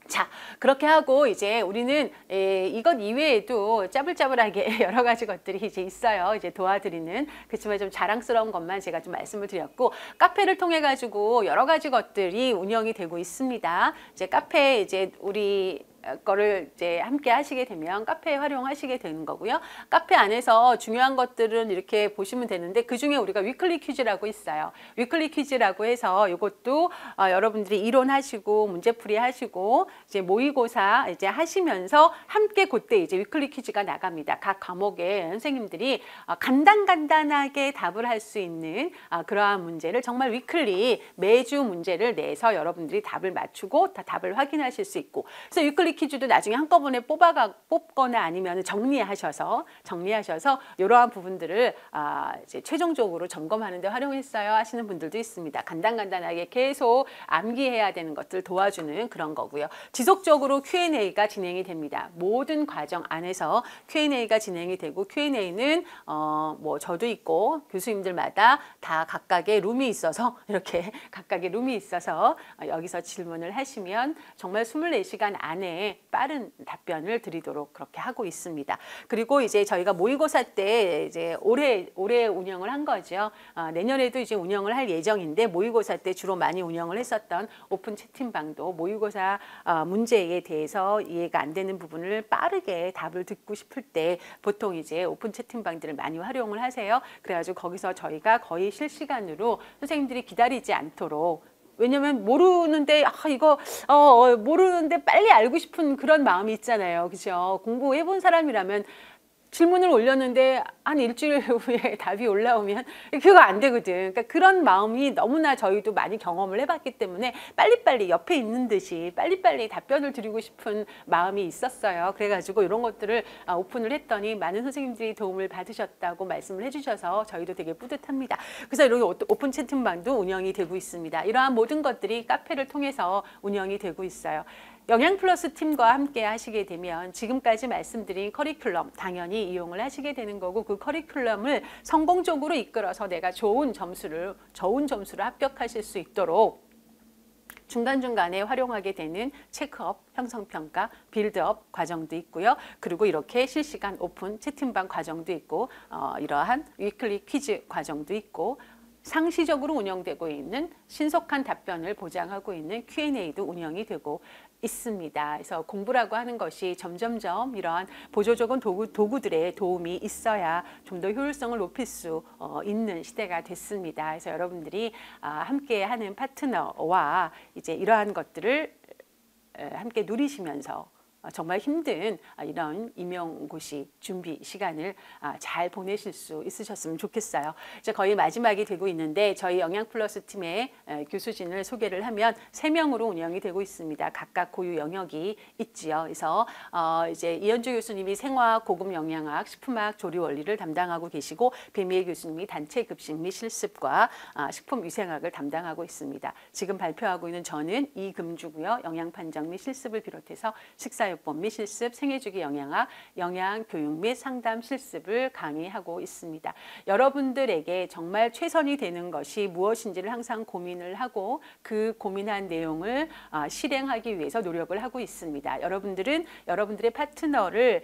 자, 그렇게 하고 이제 우리는 이것 이외에도 짜불짜불하게 여러 가지 것들이 이제 있어요. 이제 도와드리는. 그렇지만 좀 자랑스러운 것만 제가 좀 말씀을 드렸고 카페를 통해 가지고 여러 가지 것들이 운영이 되고 있습니다. 이제 카페 이제 우리 거를 이제 함께 하시게 되면 카페에 활용하시게 되는 거고요. 카페 안에서 중요한 것들은 이렇게 보시면 되는데 그 중에 우리가 위클리 퀴즈라고 있어요. 위클리 퀴즈라고 해서 이것도 여러분들이 이론하시고 문제풀이 하시고 이제 모의고사 이제 하시면서 함께 그때 이제 위클리 퀴즈가 나갑니다. 각 과목에 선생님들이 간단하게 답을 할 수 있는 그러한 문제를 정말 위클리 매주 문제를 내서 여러분들이 답을 맞추고 다 답을 확인하실 수 있고 그래서 위클리 위클리 퀴즈도 나중에 한꺼번에 뽑거나 아니면 정리하셔서 이러한 부분들을 이제 최종적으로 점검하는 데 활용했어요 하시는 분들도 있습니다. 간단하게 계속 암기해야 되는 것들 도와주는 그런 거고요. 지속적으로 Q&A가 진행이 됩니다. 모든 과정 안에서 Q&A가 진행이 되고, Q&A는 뭐 저도 있고 교수님들마다 다 각각의 룸이 있어서 이렇게 각각의 룸이 있어서 여기서 질문을 하시면 정말 24시간 안에 빠른 답변을 드리도록 그렇게 하고 있습니다. 그리고 이제 저희가 모의고사 때 이제 올해 운영을 한 거죠. 내년에도 이제 운영을 할 예정인데, 모의고사 때 주로 많이 운영을 했었던 오픈 채팅방도 모의고사 문제에 대해서 이해가 안 되는 부분을 빠르게 답을 듣고 싶을 때 보통 이제 오픈 채팅방들을 많이 활용을 하세요. 그래가지고 거기서 저희가 거의 실시간으로 선생님들이 기다리지 않도록, 왜냐면 모르는데 모르는데 빨리 알고 싶은 그런 마음이 있잖아요. 그죠? 공부해 본 사람이라면 질문을 올렸는데 한 일주일 후에 답이 올라오면 그거 안 되거든. 그러니까 그런 마음이 너무나 저희도 많이 경험을 해봤기 때문에 빨리빨리 옆에 있는 듯이 빨리빨리 답변을 드리고 싶은 마음이 있었어요. 그래가지고 이런 것들을 오픈을 했더니 많은 선생님들이 도움을 받으셨다고 말씀을 해주셔서 저희도 되게 뿌듯합니다. 그래서 이런 오픈 채팅방도 운영이 되고 있습니다. 이러한 모든 것들이 카페를 통해서 운영이 되고 있어요. 영양플러스 팀과 함께 하시게 되면 지금까지 말씀드린 커리큘럼 당연히 이용을 하시게 되는 거고, 그 커리큘럼을 성공적으로 이끌어서 내가 좋은 점수를 합격하실 수 있도록 중간중간에 활용하게 되는 체크업, 형성평가, 빌드업 과정도 있고요. 그리고 이렇게 실시간 오픈 채팅방 과정도 있고, 이러한 위클리 퀴즈 과정도 있고, 상시적으로 운영되고 있는 신속한 답변을 보장하고 있는 Q&A도 운영이 되고 있습니다. 그래서 공부라고 하는 것이 점점점 이러한 보조적인 도구들의 도움이 있어야 좀 더 효율성을 높일 수 있는 시대가 됐습니다. 그래서 여러분들이 함께하는 파트너와 이제 이러한 것들을 함께 누리시면서 정말 힘든 이런 임용고시 준비 시간을 잘 보내실 수 있으셨으면 좋겠어요. 이제 거의 마지막이 되고 있는데, 저희 영양플러스 팀의 교수진을 소개를 하면 3명으로 운영이 되고 있습니다. 각각 고유 영역이 있지요. 그래서 이제 이현주 교수님이 생화 고급 영양학, 식품학 조리 원리를 담당하고 계시고, 배미애 교수님이 단체 급식 및 실습과 식품 위생학을 담당하고 있습니다. 지금 발표하고 있는 저는 이금주고요. 영양 판정 및 실습을 비롯해서 식사 요법 및 실습, 생애주기 영양학, 영양 교육 및 상담 실습을 강의하고 있습니다. 여러분들에게 정말 최선이 되는 것이 무엇인지를 항상 고민을 하고, 그 고민한 내용을 실행하기 위해서 노력을 하고 있습니다. 여러분들은 여러분들의 파트너를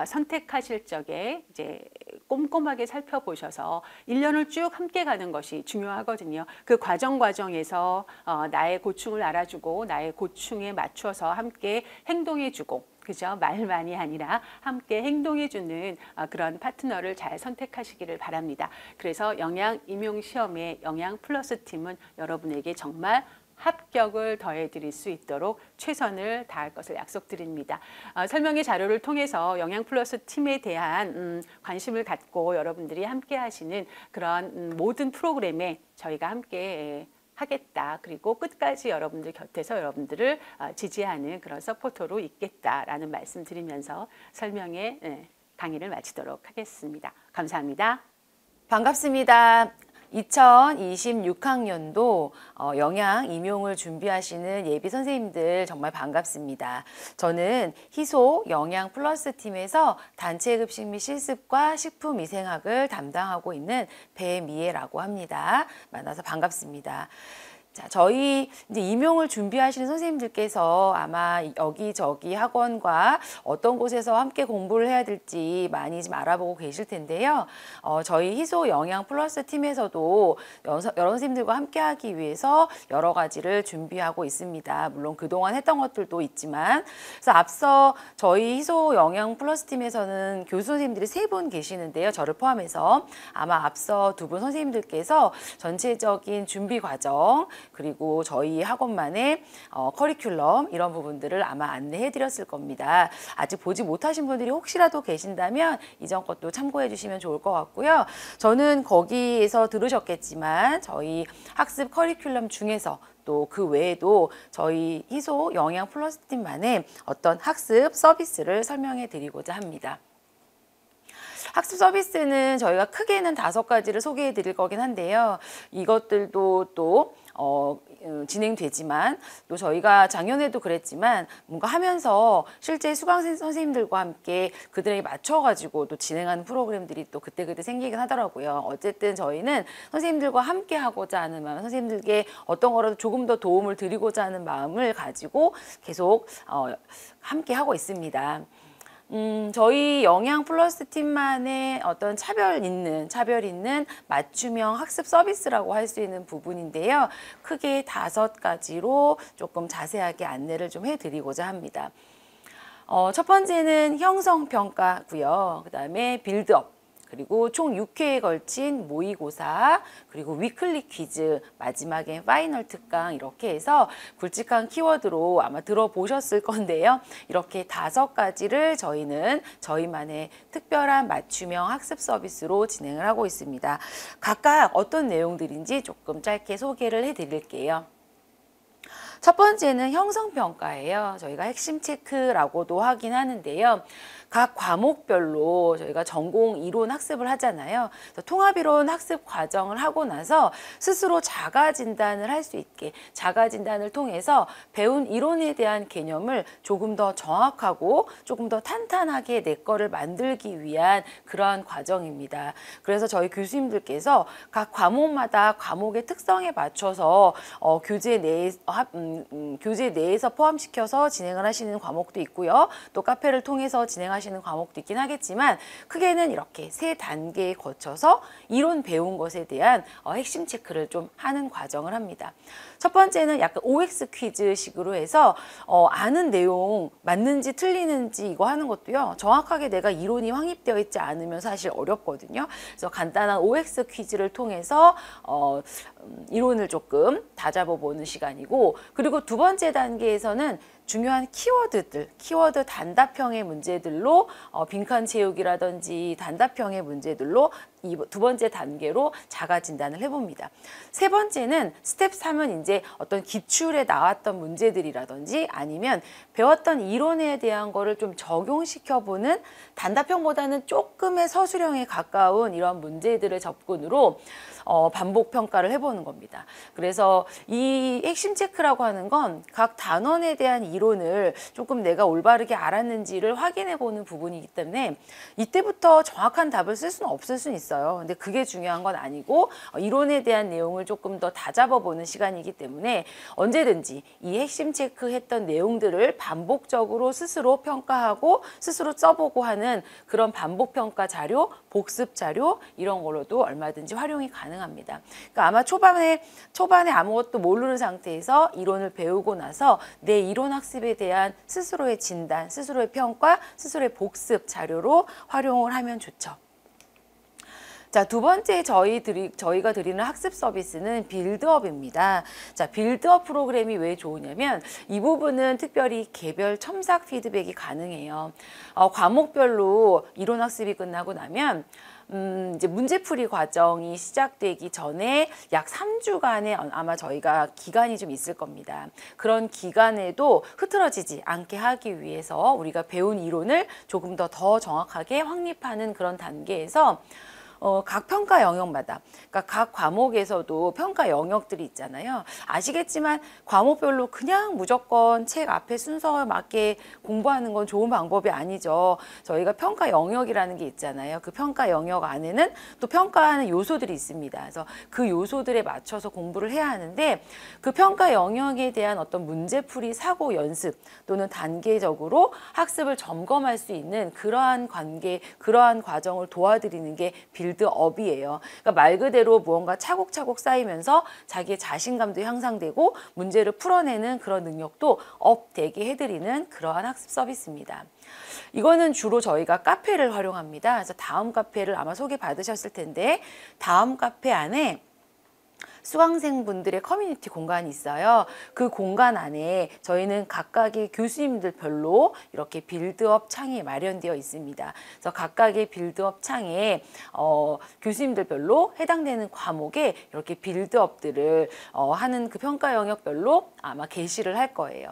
선택하실 적에 이제 꼼꼼하게 살펴보셔서 1년을 쭉 함께 가는 것이 중요하거든요. 그 과정에서 나의 고충을 알아주고 나의 고충에 맞춰서 함께 행동해주고, 그죠? 말만이 아니라 함께 행동해주는 그런 파트너를 잘 선택하시기를 바랍니다. 그래서 영양 임용 시험의 영양 플러스 팀은 여러분에게 정말 합격을 더해드릴 수 있도록 최선을 다할 것을 약속드립니다. 설명의 자료를 통해서 영양플러스 팀에 대한 관심을 갖고 여러분들이 함께 하시는 그런 모든 프로그램에 저희가 함께 하겠다. 그리고 끝까지 여러분들 곁에서 여러분들을 지지하는 그런 서포터로 있겠다라는 말씀 드리면서 설명의 강의를 마치도록 하겠습니다. 감사합니다. 반갑습니다. 2026학년도 영양 임용을 준비하시는 예비 선생님들 정말 반갑습니다. 저는 희소 영양 플러스 팀에서 단체 급식 및 실습과 식품 위생학을 담당하고 있는 배미애라고 합니다. 만나서 반갑습니다. 자, 저희 이제 임용을 준비하시는 선생님들께서 아마 여기저기 학원과 어떤 곳에서 함께 공부를 해야 될지 많이 좀 알아보고 계실 텐데요. 저희 희소 영양 플러스 팀에서도 여러 선생님들과 함께 하기 위해서 여러 가지를 준비하고 있습니다. 물론 그동안 했던 것들도 있지만, 그래서 앞서 저희 희소 영양 플러스 팀에서는 교수 선생님들이 3분 계시는데요. 저를 포함해서 아마 앞서 2분 선생님들께서 전체적인 준비 과정, 그리고 저희 학원만의 커리큘럼 이런 부분들을 아마 안내해 드렸을 겁니다. 아직 보지 못하신 분들이 혹시라도 계신다면 이전 것도 참고해 주시면 좋을 것 같고요. 저는 거기에서 들으셨겠지만 저희 학습 커리큘럼 중에서 또 또 그 외에도 저희 희소 영양 플러스 팀만의 어떤 학습 서비스를 설명해 드리고자 합니다. 학습 서비스는 저희가 크게는 5가지를 소개해 드릴 거긴 한데요. 이것들도 또 진행되지만 또 저희가 작년에도 그랬지만 뭔가 하면서 실제 수강생 선생님들과 함께 그들에게 맞춰가지고 또 진행하는 프로그램들이 또 그때그때 생기긴 하더라고요. 어쨌든 저희는 선생님들과 함께 하고자 하는 마음, 선생님들께 어떤 거라도 조금 더 도움을 드리고자 하는 마음을 가지고 계속 함께 하고 있습니다. 저희 영양 플러스 팀만의 어떤 차별 있는 맞춤형 학습 서비스라고 할 수 있는 부분인데요. 크게 5가지로 조금 자세하게 안내를 좀 해드리고자 합니다. 첫 번째는 형성평가고요. 그 다음에 빌드업. 그리고 총 6회에 걸친 모의고사, 그리고 위클리 퀴즈, 마지막엔 파이널 특강 이렇게 해서 굵직한 키워드로 아마 들어보셨을 건데요. 이렇게 5가지를 저희는 저희만의 특별한 맞춤형 학습 서비스로 진행을 하고 있습니다. 각각 어떤 내용들인지 조금 짧게 소개를 해드릴게요. 첫 번째는 형성평가예요. 저희가 핵심 체크라고도 하긴 하는데요. 각 과목별로 저희가 전공 이론 학습을 하잖아요. 그래서 통합이론 학습 과정을 하고 나서 스스로 자가 진단을 할 수 있게, 자가 진단을 통해서 배운 이론에 대한 개념을 조금 더 정확하고 조금 더 탄탄하게 내 거를 만들기 위한 그러한 과정입니다. 그래서 저희 교수님들께서 각 과목마다 과목의 특성에 맞춰서 교재 내에서 포함시켜서 진행을 하시는 과목도 있고요. 또 카페를 통해서 진행하시는 과목도 있긴 하겠지만 크게는 이렇게 3단계에 거쳐서 이론 배운 것에 대한 핵심 체크를 좀 하는 과정을 합니다. 첫 번째는 약간 OX 퀴즈식으로 해서 아는 내용 맞는지 틀리는지 이거 하는 것도요. 정확하게 내가 이론이 확립되어 있지 않으면 사실 어렵거든요. 그래서 간단한 OX 퀴즈를 통해서 이론을 조금 다잡아 보는 시간이고, 그리고 두 번째 단계에서는 중요한 키워드 단답형의 문제들로 빈칸 채우기라든지 단답형의 문제들로 이 두 번째 단계로 자가 진단을 해봅니다. 세 번째는 스텝 3은 이제 어떤 기출에 나왔던 문제들이라든지 아니면 배웠던 이론에 대한 거를 좀 적용시켜보는 단답형보다는 조금의 서술형에 가까운 이런 문제들의 접근으로 반복 평가를 해보는 겁니다. 그래서 이 핵심 체크라고 하는 건 각 단원에 대한 이론을 조금 내가 올바르게 알았는지를 확인해 보는 부분이기 때문에 이때부터 정확한 답을 쓸 수는 없을 수는 있어요. 근데 그게 중요한 건 아니고 이론에 대한 내용을 조금 더 다잡아 보는 시간이기 때문에 언제든지 이 핵심 체크했던 내용들을 반복적으로 스스로 평가하고 스스로 써보고 하는 그런 반복 평가 자료, 복습 자료 이런 걸로도 얼마든지 활용이 가능합니다. 그러니까 아마 초반에 아무것도 모르는 상태에서 이론을 배우고 나서 내 이론 학습에 대한 스스로의 진단, 스스로의 평가, 스스로의 복습 자료로 활용을 하면 좋죠. 자, 두 번째 저희가 드리는 학습 서비스는 빌드업입니다. 자, 빌드업 프로그램이 왜 좋으냐면 이 부분은 특별히 개별 첨삭 피드백이 가능해요. 과목별로 이론 학습이 끝나고 나면 이제 문제풀이 과정이 시작되기 전에 약 3주간의 아마 저희가 기간이 좀 있을 겁니다. 그런 기간에도 흐트러지지 않게 하기 위해서 우리가 배운 이론을 조금 더 정확하게 확립하는 그런 단계에서 각 평가 영역마다, 그러니까 각 과목에서도 평가 영역들이 있잖아요. 아시겠지만 과목별로 그냥 무조건 책 앞에 순서에 맞게 공부하는 건 좋은 방법이 아니죠. 저희가 평가 영역이라는 게 있잖아요. 그 평가 영역 안에는 또 평가하는 요소들이 있습니다. 그래서 그 요소들에 맞춰서 공부를 해야 하는데 그 평가 영역에 대한 어떤 문제풀이 사고 연습 또는 단계적으로 학습을 점검할 수 있는 그러한 과정을 도와드리는 게 빌드업이에요. 그러니까 말 그대로 무언가 차곡차곡 쌓이면서 자기의 자신감도 향상되고 문제를 풀어내는 그런 능력도 업되게 해드리는 그러한 학습 서비스입니다. 이거는 주로 저희가 카페를 활용합니다. 그래서 다음 카페를 아마 소개받으셨을 텐데 다음 카페 안에 수강생분들의 커뮤니티 공간이 있어요. 그 공간 안에 저희는 각각의 교수님들별로 이렇게 빌드업 창이 마련되어 있습니다. 그래서 각각의 빌드업 창에 교수님들별로 해당되는 과목에 이렇게 빌드업들을 하는 그 평가 영역별로 아마 게시를 할 거예요.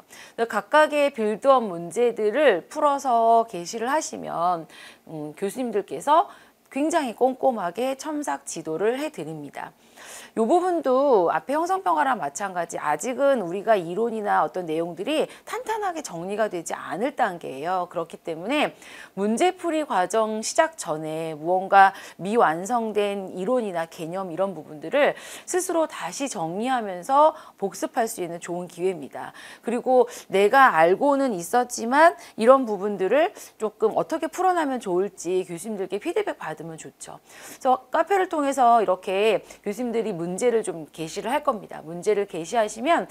각각의 빌드업 문제들을 풀어서 게시를 하시면 교수님들께서 굉장히 꼼꼼하게 첨삭 지도를 해드립니다. 이 부분도 앞에 형성평가랑 마찬가지 아직은 우리가 이론이나 어떤 내용들이 탄탄하게 정리가 되지 않을 단계예요. 그렇기 때문에 문제풀이 과정 시작 전에 무언가 미완성된 이론이나 개념 이런 부분들을 스스로 다시 정리하면서 복습할 수 있는 좋은 기회입니다. 그리고 내가 알고는 있었지만 이런 부분들을 조금 어떻게 풀어나면 좋을지 교수님들께 피드백 받으면 좋죠. 그래서 카페를 통해서 이렇게 교수님들이 문제를 좀 게시를 할 겁니다. 문제를 게시하시면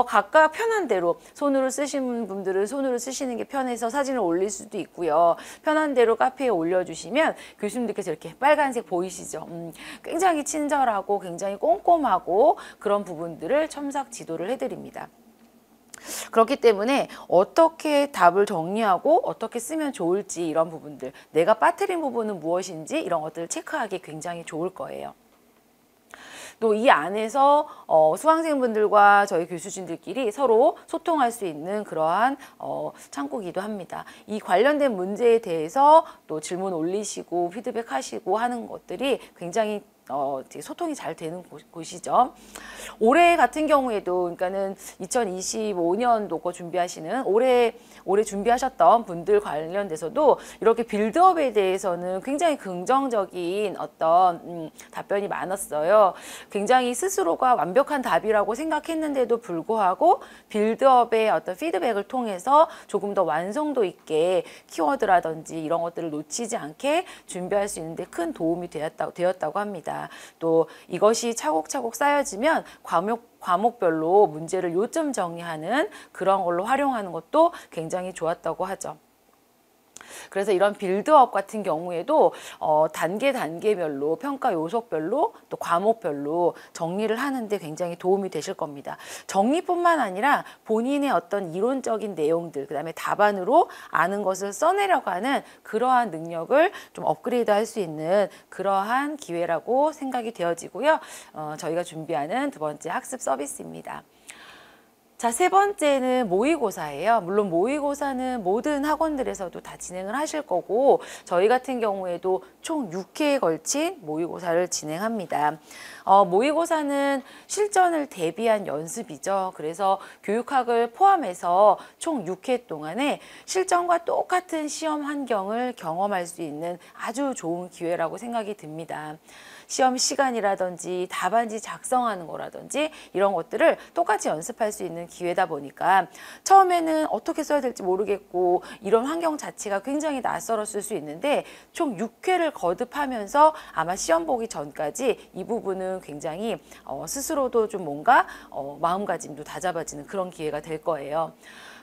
각각 편한 대로 손으로 쓰시는 분들은 손으로 쓰시는 게 편해서 사진을 올릴 수도 있고요. 편한 대로 카페에 올려주시면 교수님들께서 이렇게 빨간색 보이시죠? 굉장히 친절하고 굉장히 꼼꼼하고 그런 부분들을 첨삭 지도를 해드립니다. 그렇기 때문에 어떻게 답을 정리하고 어떻게 쓰면 좋을지 이런 부분들, 내가 빠뜨린 부분은 무엇인지 이런 것들을 체크하기 굉장히 좋을 거예요. 또 이 안에서 수강생분들과 저희 교수진들끼리 서로 소통할 수 있는 그러한 창구기도 합니다. 이 관련된 문제에 대해서 또 질문 올리시고 피드백하시고 하는 것들이 굉장히 소통이 잘 되는 곳이죠. 올해 같은 경우에도 그러니까는 2025년도 거 준비하시는 올해 준비하셨던 분들 관련돼서도 이렇게 빌드업에 대해서는 굉장히 긍정적인 어떤 답변이 많았어요. 굉장히 스스로가 완벽한 답이라고 생각했는데도 불구하고 빌드업의 어떤 피드백을 통해서 조금 더 완성도 있게 키워드라든지 이런 것들을 놓치지 않게 준비할 수 있는데 큰 도움이 되었다고 합니다. 또 이것이 차곡차곡 쌓여지면 과목별로 문제를 요점 정리하는 그런 걸로 활용하는 것도 굉장히 좋았다고 하죠. 그래서 이런 빌드업 같은 경우에도 단계별로 평가 요소별로 또 과목별로 정리를 하는데 굉장히 도움이 되실 겁니다. 정리뿐만 아니라 본인의 어떤 이론적인 내용들 그다음에 답안으로 아는 것을 써내려가는 그러한 능력을 좀 업그레이드 할 수 있는 그러한 기회라고 생각이 되어지고요. 저희가 준비하는 두 번째 학습 서비스입니다. 자, 세 번째는 모의고사예요. 물론 모의고사는 모든 학원들에서도 다 진행을 하실 거고 저희 같은 경우에도 총 6회에 걸친 모의고사를 진행합니다. 모의고사는 실전을 대비한 연습이죠. 그래서 교육학을 포함해서 총 6회 동안에 실전과 똑같은 시험 환경을 경험할 수 있는 아주 좋은 기회라고 생각이 듭니다. 시험 시간이라든지 답안지 작성하는 거라든지 이런 것들을 똑같이 연습할 수 있는 기회다 보니까 처음에는 어떻게 써야 될지 모르겠고 이런 환경 자체가 굉장히 낯설었을 수 있는데 총 6회를 거듭하면서 아마 시험 보기 전까지 이 부분은 굉장히 스스로도 좀 뭔가 마음가짐도 다잡아지는 그런 기회가 될 거예요.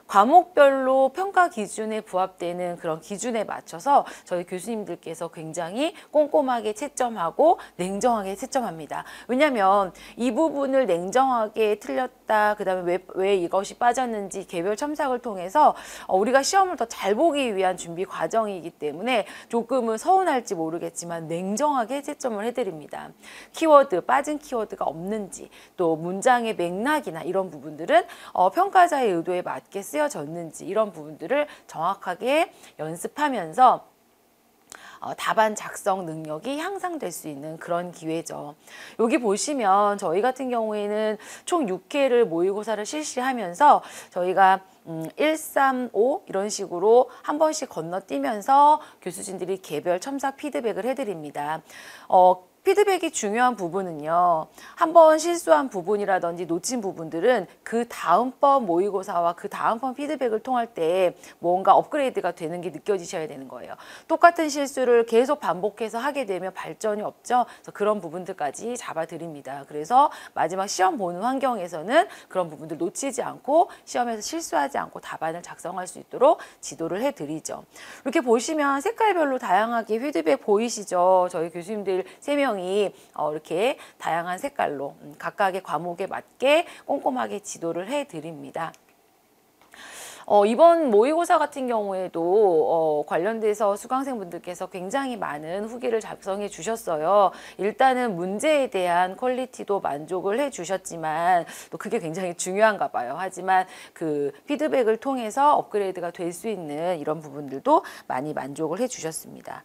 과목별로 평가 기준에 부합되는 그런 기준에 맞춰서 저희 교수님들께서 굉장히 꼼꼼하게 채점하고 냉정하게 채점합니다. 왜냐하면 이 부분을 냉정하게 틀렸다, 그 다음에 왜 이것이 빠졌는지 개별 첨삭을 통해서 우리가 시험을 더 잘 보기 위한 준비 과정이기 때문에 조금은 서운할지 모르겠지만 냉정하게 채점을 해드립니다. 키워드, 빠진 키워드가 없는지 또 문장의 맥락이나 이런 부분들은 평가자의 의도에 맞게 쓰여졌는지 이런 부분들을 정확하게 연습하면서 답안 작성 능력이 향상될 수 있는 그런 기회죠. 여기 보시면 저희 같은 경우에는 총 6회를 모의고사를 실시하면서 저희가 1, 3, 5 이런 식으로 한 번씩 건너뛰면서 교수진들이 개별 첨삭 피드백을 해드립니다. 피드백이 중요한 부분은요. 한번 실수한 부분이라든지 놓친 부분들은 그 다음번 모의고사와 그 다음번 피드백을 통할 때 뭔가 업그레이드가 되는 게 느껴지셔야 되는 거예요. 똑같은 실수를 계속 반복해서 하게 되면 발전이 없죠. 그래서 그런 부분들까지 잡아드립니다. 그래서 마지막 시험 보는 환경에서는 그런 부분들 놓치지 않고 시험에서 실수하지 않고 답안을 작성할 수 있도록 지도를 해드리죠. 이렇게 보시면 색깔별로 다양하게 피드백 보이시죠? 저희 교수님들 3명 명이 이렇게 다양한 색깔로 각각의 과목에 맞게 꼼꼼하게 지도를 해드립니다. 이번 모의고사 같은 경우에도 관련돼서 수강생분들께서 굉장히 많은 후기를 작성해 주셨어요. 일단은 문제에 대한 퀄리티도 만족을 해 주셨지만 또 그게 굉장히 중요한가 봐요. 하지만 그 피드백을 통해서 업그레이드가 될 수 있는 이런 부분들도 많이 만족을 해 주셨습니다.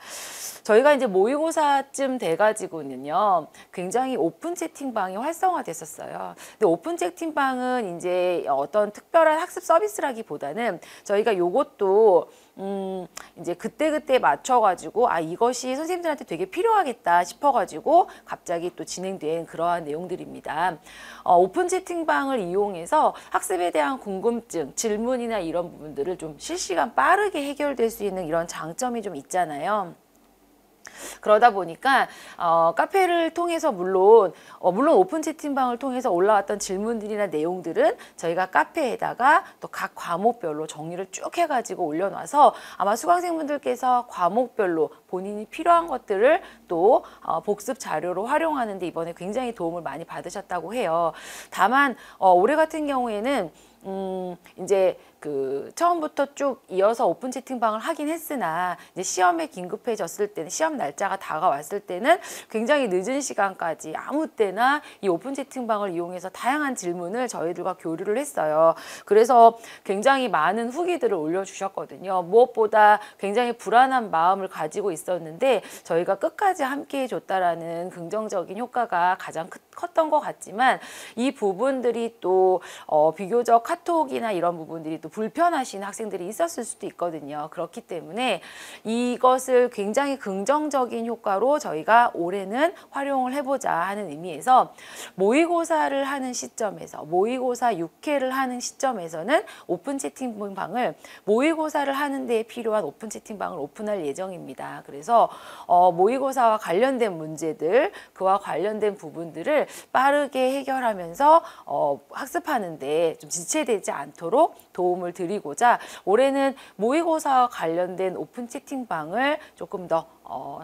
저희가 이제 모의고사쯤 돼가지고는요, 굉장히 오픈 채팅방이 활성화됐었어요. 근데 오픈 채팅방은 이제 어떤 특별한 학습 서비스라기보다는 저희가 요것도 이제 그때그때 맞춰가지고 이것이 선생님들한테 되게 필요하겠다 싶어가지고 갑자기 또 진행된 그러한 내용들입니다. 오픈 채팅방을 이용해서 학습에 대한 궁금증, 질문이나 이런 부분들을 좀 실시간 빠르게 해결될 수 있는 이런 장점이 좀 있잖아요. 그러다 보니까 카페를 통해서 물론 오픈 채팅방을 통해서 올라왔던 질문들이나 내용들은 저희가 카페에다가 또 각 과목별로 정리를 쭉 해가지고 올려놔서 아마 수강생분들께서 과목별로 본인이 필요한 것들을 또 복습 자료로 활용하는데 이번에 굉장히 도움을 많이 받으셨다고 해요. 다만 올해 같은 경우에는 이제 그 처음부터 쭉 이어서 오픈 채팅방을 하긴 했으나 이제 시험에 긴급해졌을 때는 시험 날짜가 다가왔을 때는 굉장히 늦은 시간까지 아무 때나 이 오픈 채팅방을 이용해서 다양한 질문을 저희들과 교류를 했어요. 그래서 굉장히 많은 후기들을 올려주셨거든요. 무엇보다 굉장히 불안한 마음을 가지고 있었는데 저희가 끝까지 함께 해줬다라는 긍정적인 효과가 가장 컸던 것 같지만 이 부분들이 또 비교적 카톡이나 이런 부분들이 또 불편하신 학생들이 있었을 수도 있거든요. 그렇기 때문에 이것을 굉장히 긍정적인 효과로 저희가 올해는 활용을 해보자 하는 의미에서 모의고사를 하는 시점에서 모의고사 6회를 하는 시점에서는 오픈 채팅방을 모의고사를 하는 데 필요한 오픈 채팅방을 오픈할 예정입니다. 그래서 모의고사와 관련된 문제들 그와 관련된 부분들을 빠르게 해결하면서 학습하는 데 좀 지체되지 않도록 도움을 드리고자 올해는 모의고사와 관련된 오픈 채팅방을 조금 더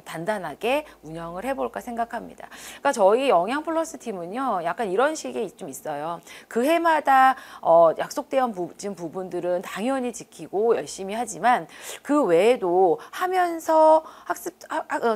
단단하게 운영을 해볼까 생각합니다. 그러니까 저희 영양플러스 팀은요, 약간 이런 식이 좀 있어요. 그 해마다 약속되어 진 부분들은 당연히 지키고 열심히 하지만 그 외에도 하면서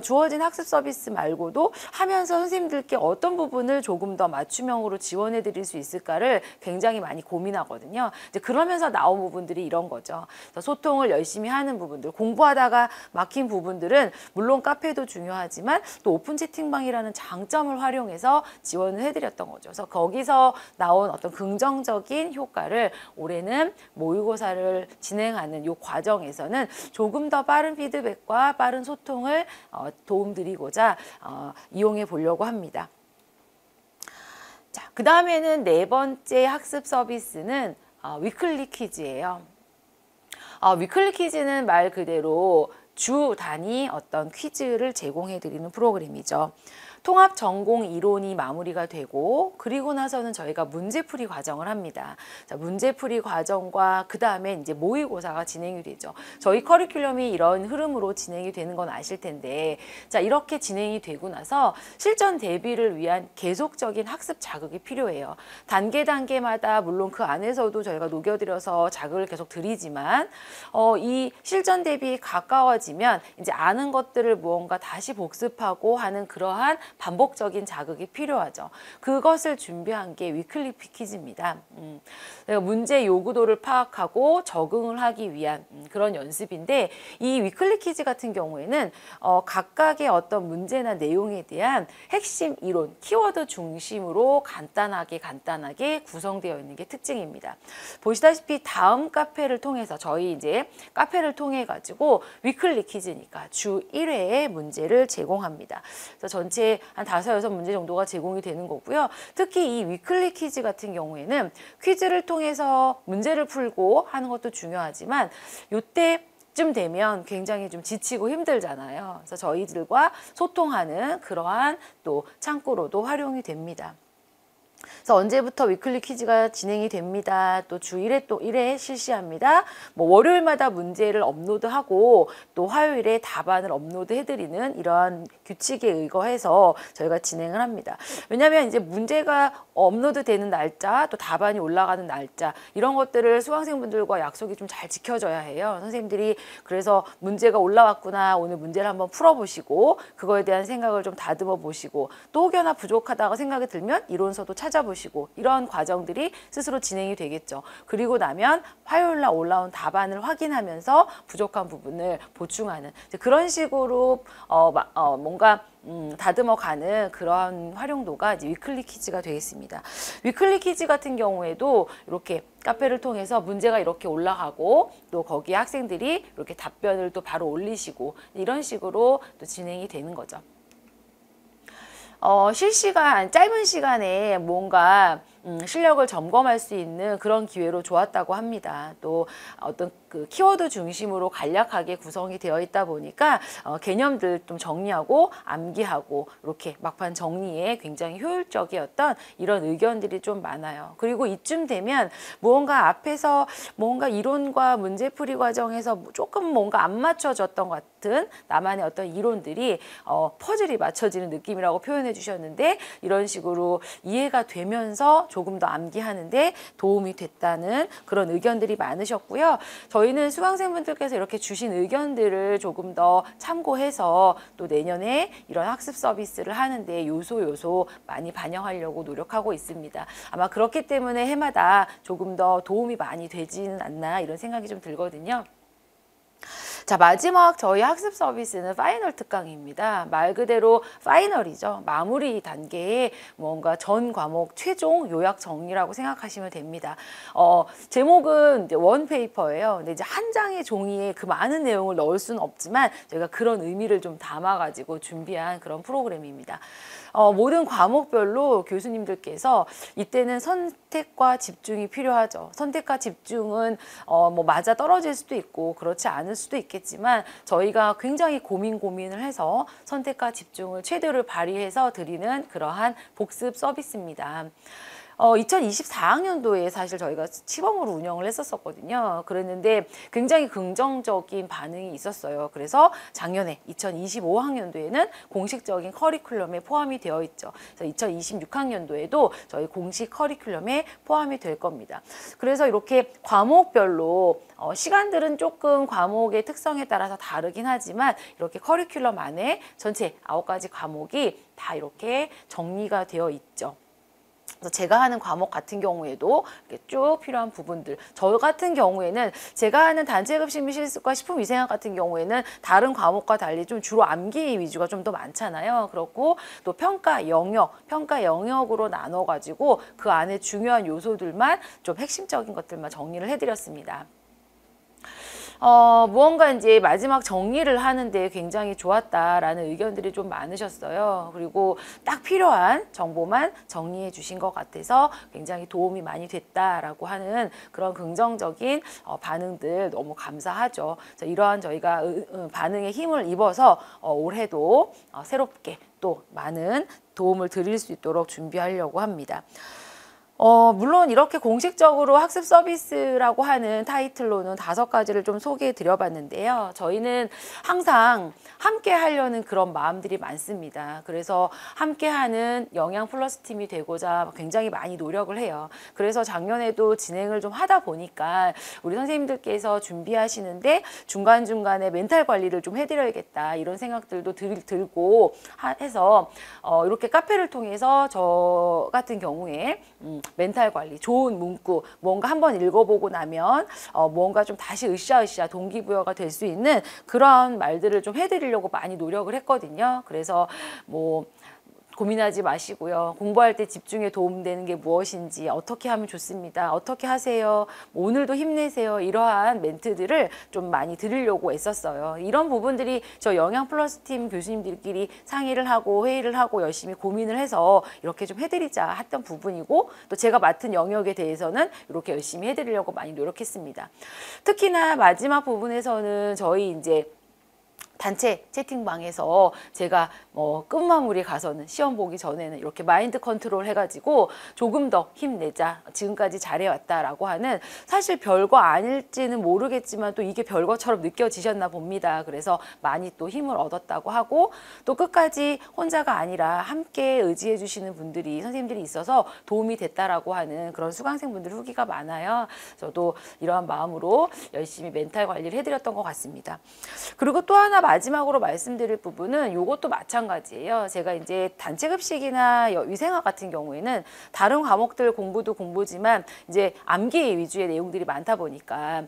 주어진 학습 서비스 말고도 하면서 선생님들께 어떤 부분을 조금 더 맞춤형으로 지원해 드릴 수 있을까를 굉장히 많이 고민하거든요. 이제 그러면서 나온 부분들이 이런 거죠. 소통을 열심히 하는 부분들, 공부하다가 막힌 부분들은 물론 카페도 중요하지만 또 오픈 채팅방이라는 장점을 활용해서 지원을 해드렸던 거죠. 그래서 거기서 나온 어떤 긍정적인 효과를 올해는 모의고사를 진행하는 이 과정에서는 조금 더 빠른 피드백과 빠른 소통을 도움드리고자 이용해 보려고 합니다. 자, 그 다음에는 네 번째 학습 서비스는 위클리 퀴즈예요. 위클리 퀴즈는 말 그대로 주 단위 어떤 퀴즈를 제공해 드리는 프로그램이죠. 통합 전공 이론이 마무리가 되고 그리고 나서는 저희가 문제풀이 과정을 합니다. 자, 문제풀이 과정과 그 다음에 이제 모의고사가 진행이 되죠. 저희 커리큘럼이 이런 흐름으로 진행이 되는 건 아실 텐데, 자, 이렇게 진행이 되고 나서 실전 대비를 위한 계속적인 학습 자극이 필요해요. 단계마다 물론 그 안에서도 저희가 녹여들여서 자극을 계속 드리지만 이 실전 대비 가까워지면 이제 아는 것들을 무언가 다시 복습하고 하는 그러한 반복적인 자극이 필요하죠. 그것을 준비한 게 위클리 퀴즈입니다. 문제 요구도를 파악하고 적응을 하기 위한 그런 연습인데, 이 위클리 퀴즈 같은 경우에는 각각의 어떤 문제나 내용에 대한 핵심 이론, 키워드 중심으로 간단하게 구성되어 있는 게 특징입니다. 보시다시피 다음 카페를 통해서 저희 이제 카페를 통해 가지고 위클리 퀴즈니까 주 1회의 문제를 제공합니다. 그래서 전체 한 5, 6문제 정도가 제공이 되는 거고요. 특히 이 위클리 퀴즈 같은 경우에는 퀴즈를 통해서 문제를 풀고 하는 것도 중요하지만 요때쯤 되면 굉장히 좀 지치고 힘들잖아요. 그래서 저희들과 소통하는 그러한 또 창구로도 활용이 됩니다. 그래서 언제부터 위클리 퀴즈가 진행이 됩니다. 또 주 1회 또 1회 실시합니다. 뭐 월요일마다 문제를 업로드하고 또 화요일에 답안을 업로드해드리는 이러한 규칙에 의거해서 저희가 진행을 합니다. 왜냐하면 이제 문제가 업로드되는 날짜, 또 답안이 올라가는 날짜 이런 것들을 수강생분들과 약속이 좀 잘 지켜져야 해요. 선생님들이 그래서 문제가 올라왔구나, 오늘 문제를 한번 풀어보시고 그거에 대한 생각을 좀 다듬어 보시고 또 혹여나 부족하다고 생각이 들면 이론서도 찾아보시고 이런 과정들이 스스로 진행이 되겠죠. 그리고 나면 화요일날 올라온 답안을 확인하면서 부족한 부분을 보충하는 그런 식으로 뭔가 다듬어가는 그런 활용도가 이제 위클리 퀴즈가 되겠습니다. 위클리 퀴즈 같은 경우에도 이렇게 카페를 통해서 문제가 이렇게 올라가고 또 거기에 학생들이 이렇게 답변을 또 바로 올리시고 이런 식으로 또 진행이 되는 거죠. 실시간 짧은 시간에 뭔가 실력을 점검할 수 있는 그런 기회로 좋았다고 합니다. 또 어떤 그 키워드 중심으로 간략하게 구성이 되어 있다 보니까 개념들 좀 정리하고 암기하고 이렇게 막판 정리에 굉장히 효율적이었던 이런 의견들이 좀 많아요. 그리고 이쯤 되면 무언가 앞에서 뭔가 이론과 문제풀이 과정에서 조금 뭔가 안 맞춰졌던 것 같은 나만의 어떤 이론들이 퍼즐이 맞춰지는 느낌이라고 표현해 주셨는데 이런 식으로 이해가 되면서 조금 더 암기하는데 도움이 됐다는 그런 의견들이 많으셨고요. 저희는 수강생분들께서 이렇게 주신 의견들을 조금 더 참고해서 또 내년에 이런 학습 서비스를 하는데 요소 많이 반영하려고 노력하고 있습니다. 아마 그렇기 때문에 해마다 조금 더 도움이 많이 되지는 않나 이런 생각이 좀 들거든요. 자, 마지막 저희 학습 서비스는 파이널 특강입니다. 말 그대로 파이널이죠. 마무리 단계에 뭔가 전 과목 최종 요약 정리라고 생각하시면 됩니다. 제목은 이제 원페이퍼예요. 근데 이제 한 장의 종이에 그 많은 내용을 넣을 수는 없지만 저희가 그런 의미를 좀 담아가지고 준비한 그런 프로그램입니다. 모든 과목별로 교수님들께서 이때는 선택과 집중이 필요하죠. 선택과 집중은 뭐 맞아 떨어질 수도 있고 그렇지 않을 수도 있겠지만 저희가 굉장히 고민을 해서 선택과 집중을 최대로 발휘해서 드리는 그러한 복습 서비스입니다. 2024학년도에 사실 저희가 시범으로 운영을 했었거든요. 그랬는데 굉장히 긍정적인 반응이 있었어요. 그래서 작년에 2025학년도에는 공식적인 커리큘럼에 포함이 되어 있죠. 그래서 2026학년도에도 저희 공식 커리큘럼에 포함이 될 겁니다. 그래서 이렇게 과목별로 시간들은 조금 과목의 특성에 따라서 다르긴 하지만 이렇게 커리큘럼 안에 전체 9가지 과목이 다 이렇게 정리가 되어 있죠. 그래서 제가 하는 과목 같은 경우에도 이렇게 쭉 필요한 부분들, 저 같은 경우에는 제가 하는 단체급식 및 실습과 식품위생학 같은 경우에는 다른 과목과 달리 좀 주로 암기 위주가 좀 더 많잖아요. 그렇고 또 평가 영역으로 나눠가지고 그 안에 중요한 요소들만 좀 핵심적인 것들만 정리를 해드렸습니다. 무언가 이제 마지막 정리를 하는데 굉장히 좋았다라는 의견들이 좀 많으셨어요. 그리고 딱 필요한 정보만 정리해 주신 것 같아서 굉장히 도움이 많이 됐다라고 하는 그런 긍정적인 반응들 너무 감사하죠. 그래서 이러한 저희가 반응에 힘을 입어서 올해도 새롭게 또 많은 도움을 드릴 수 있도록 준비하려고 합니다. 물론 이렇게 공식적으로 학습 서비스라고 하는 타이틀로는 5가지를 좀 소개해 드려 봤는데요. 저희는 항상 함께 하려는 그런 마음들이 많습니다. 그래서 함께하는 영양 플러스 팀이 되고자 굉장히 많이 노력을 해요. 그래서 작년에도 진행을 좀 하다 보니까 우리 선생님들께서 준비하시는데 중간중간에 멘탈 관리를 좀 해드려야겠다 이런 생각들도 들고 해서 이렇게 카페를 통해서 저 같은 경우에 멘탈 관리, 좋은 문구, 뭔가 한번 읽어보고 나면 뭔가 좀 다시 으쌰으쌰 동기부여가 될 수 있는 그런 말들을 좀 해드리려고 많이 노력을 했거든요. 그래서 뭐 고민하지 마시고요. 공부할 때 집중에 도움되는 게 무엇인지 어떻게 하면 좋습니다. 어떻게 하세요. 오늘도 힘내세요. 이러한 멘트들을 좀 많이 드리려고 애썼어요. 이런 부분들이 저 영양 플러스 팀 교수님들끼리 상의를 하고 회의를 하고 열심히 고민을 해서 이렇게 좀 해드리자 했던 부분이고 또 제가 맡은 영역에 대해서는 이렇게 열심히 해드리려고 많이 노력했습니다. 특히나 마지막 부분에서는 저희 이제 단체 채팅방에서 제가 끝마무리 가서는 시험 보기 전에는 이렇게 마인드 컨트롤 해가지고 조금 더 힘내자, 지금까지 잘해왔다라고 하는, 사실 별거 아닐지는 모르겠지만 또 이게 별거처럼 느껴지셨나 봅니다. 그래서 많이 또 힘을 얻었다고 하고, 또 끝까지 혼자가 아니라 함께 의지해 주시는 분들이, 선생님들이 있어서 도움이 됐다라고 하는 그런 수강생분들 후기가 많아요. 저도 이러한 마음으로 열심히 멘탈 관리를 해드렸던 것 같습니다. 그리고 또 하나 마지막으로 말씀드릴 부분은 이것도 마찬가지예요. 제가 이제 단체 급식이나 위생학 같은 경우에는 다른 과목들 공부도 공부지만 이제 암기 위주의 내용들이 많다 보니까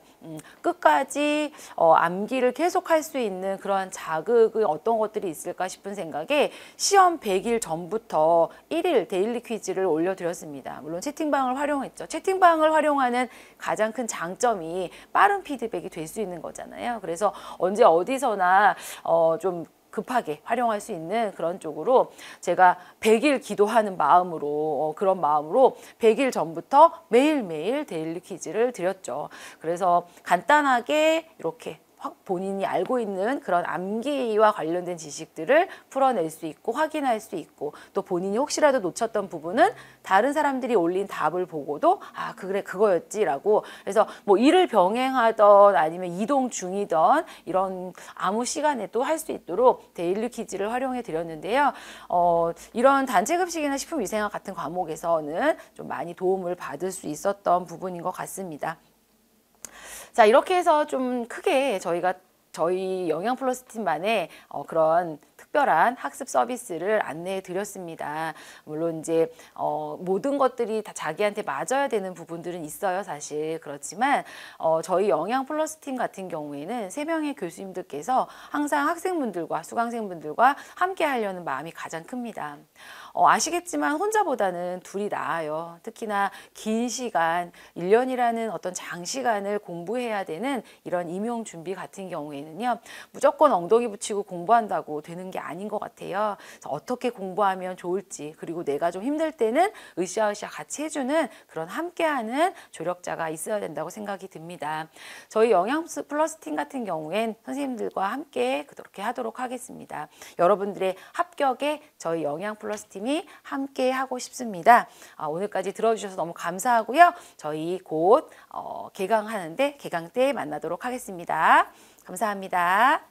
끝까지 암기를 계속할 수 있는 그런 자극의 어떤 것들이 있을까 싶은 생각에 시험 100일 전부터 1일 데일리 퀴즈를 올려드렸습니다. 물론 채팅방을 활용했죠. 채팅방을 활용하는 가장 큰 장점이 빠른 피드백이 될 수 있는 거잖아요. 그래서 언제 어디서나 좀 급하게 활용할 수 있는 그런 쪽으로 제가 100일 기도하는 마음으로, 그런 마음으로 100일 전부터 매일매일 데일리 퀴즈를 드렸죠. 그래서 간단하게 이렇게 본인이 알고 있는 그런 암기와 관련된 지식들을 풀어낼 수 있고 확인할 수 있고, 또 본인이 혹시라도 놓쳤던 부분은 다른 사람들이 올린 답을 보고도 그래 그거였지라고, 그래서 뭐 일을 병행하던 아니면 이동 중이던 이런 아무 시간에도 할 수 있도록 데일리 퀴즈를 활용해 드렸는데요. 이런 단체급식이나 식품위생학 같은 과목에서는 좀 많이 도움을 받을 수 있었던 부분인 것 같습니다. 자, 이렇게 해서 좀 크게 저희 영양플러스 팀만의 그런 특별한 학습 서비스를 안내해 드렸습니다. 물론 이제 모든 것들이 다 자기한테 맞아야 되는 부분들은 있어요, 사실. 그렇지만 저희 영양플러스 팀 같은 경우에는 3명의 교수님들께서 항상 학생분들과 수강생분들과 함께 하려는 마음이 가장 큽니다. 아시겠지만 혼자보다는 둘이 나아요. 특히나 긴 시간, 1년이라는 어떤 장시간을 공부해야 되는 이런 임용 준비 같은 경우에는요, 무조건 엉덩이 붙이고 공부한다고 되는 게 아닌 것 같아요. 그래서 어떻게 공부하면 좋을지, 그리고 내가 좀 힘들 때는 으쌰으쌰 같이 해주는 그런 함께하는 조력자가 있어야 된다고 생각이 듭니다. 저희 영양 플러스 팀 같은 경우엔 선생님들과 함께 그렇게 하도록 하겠습니다. 여러분들의 합격에 저희 영양 플러스 팀이 함께 하고 싶습니다. 오늘까지 들어주셔서 너무 감사하고요. 저희 곧 개강 때 만나도록 하겠습니다. 감사합니다.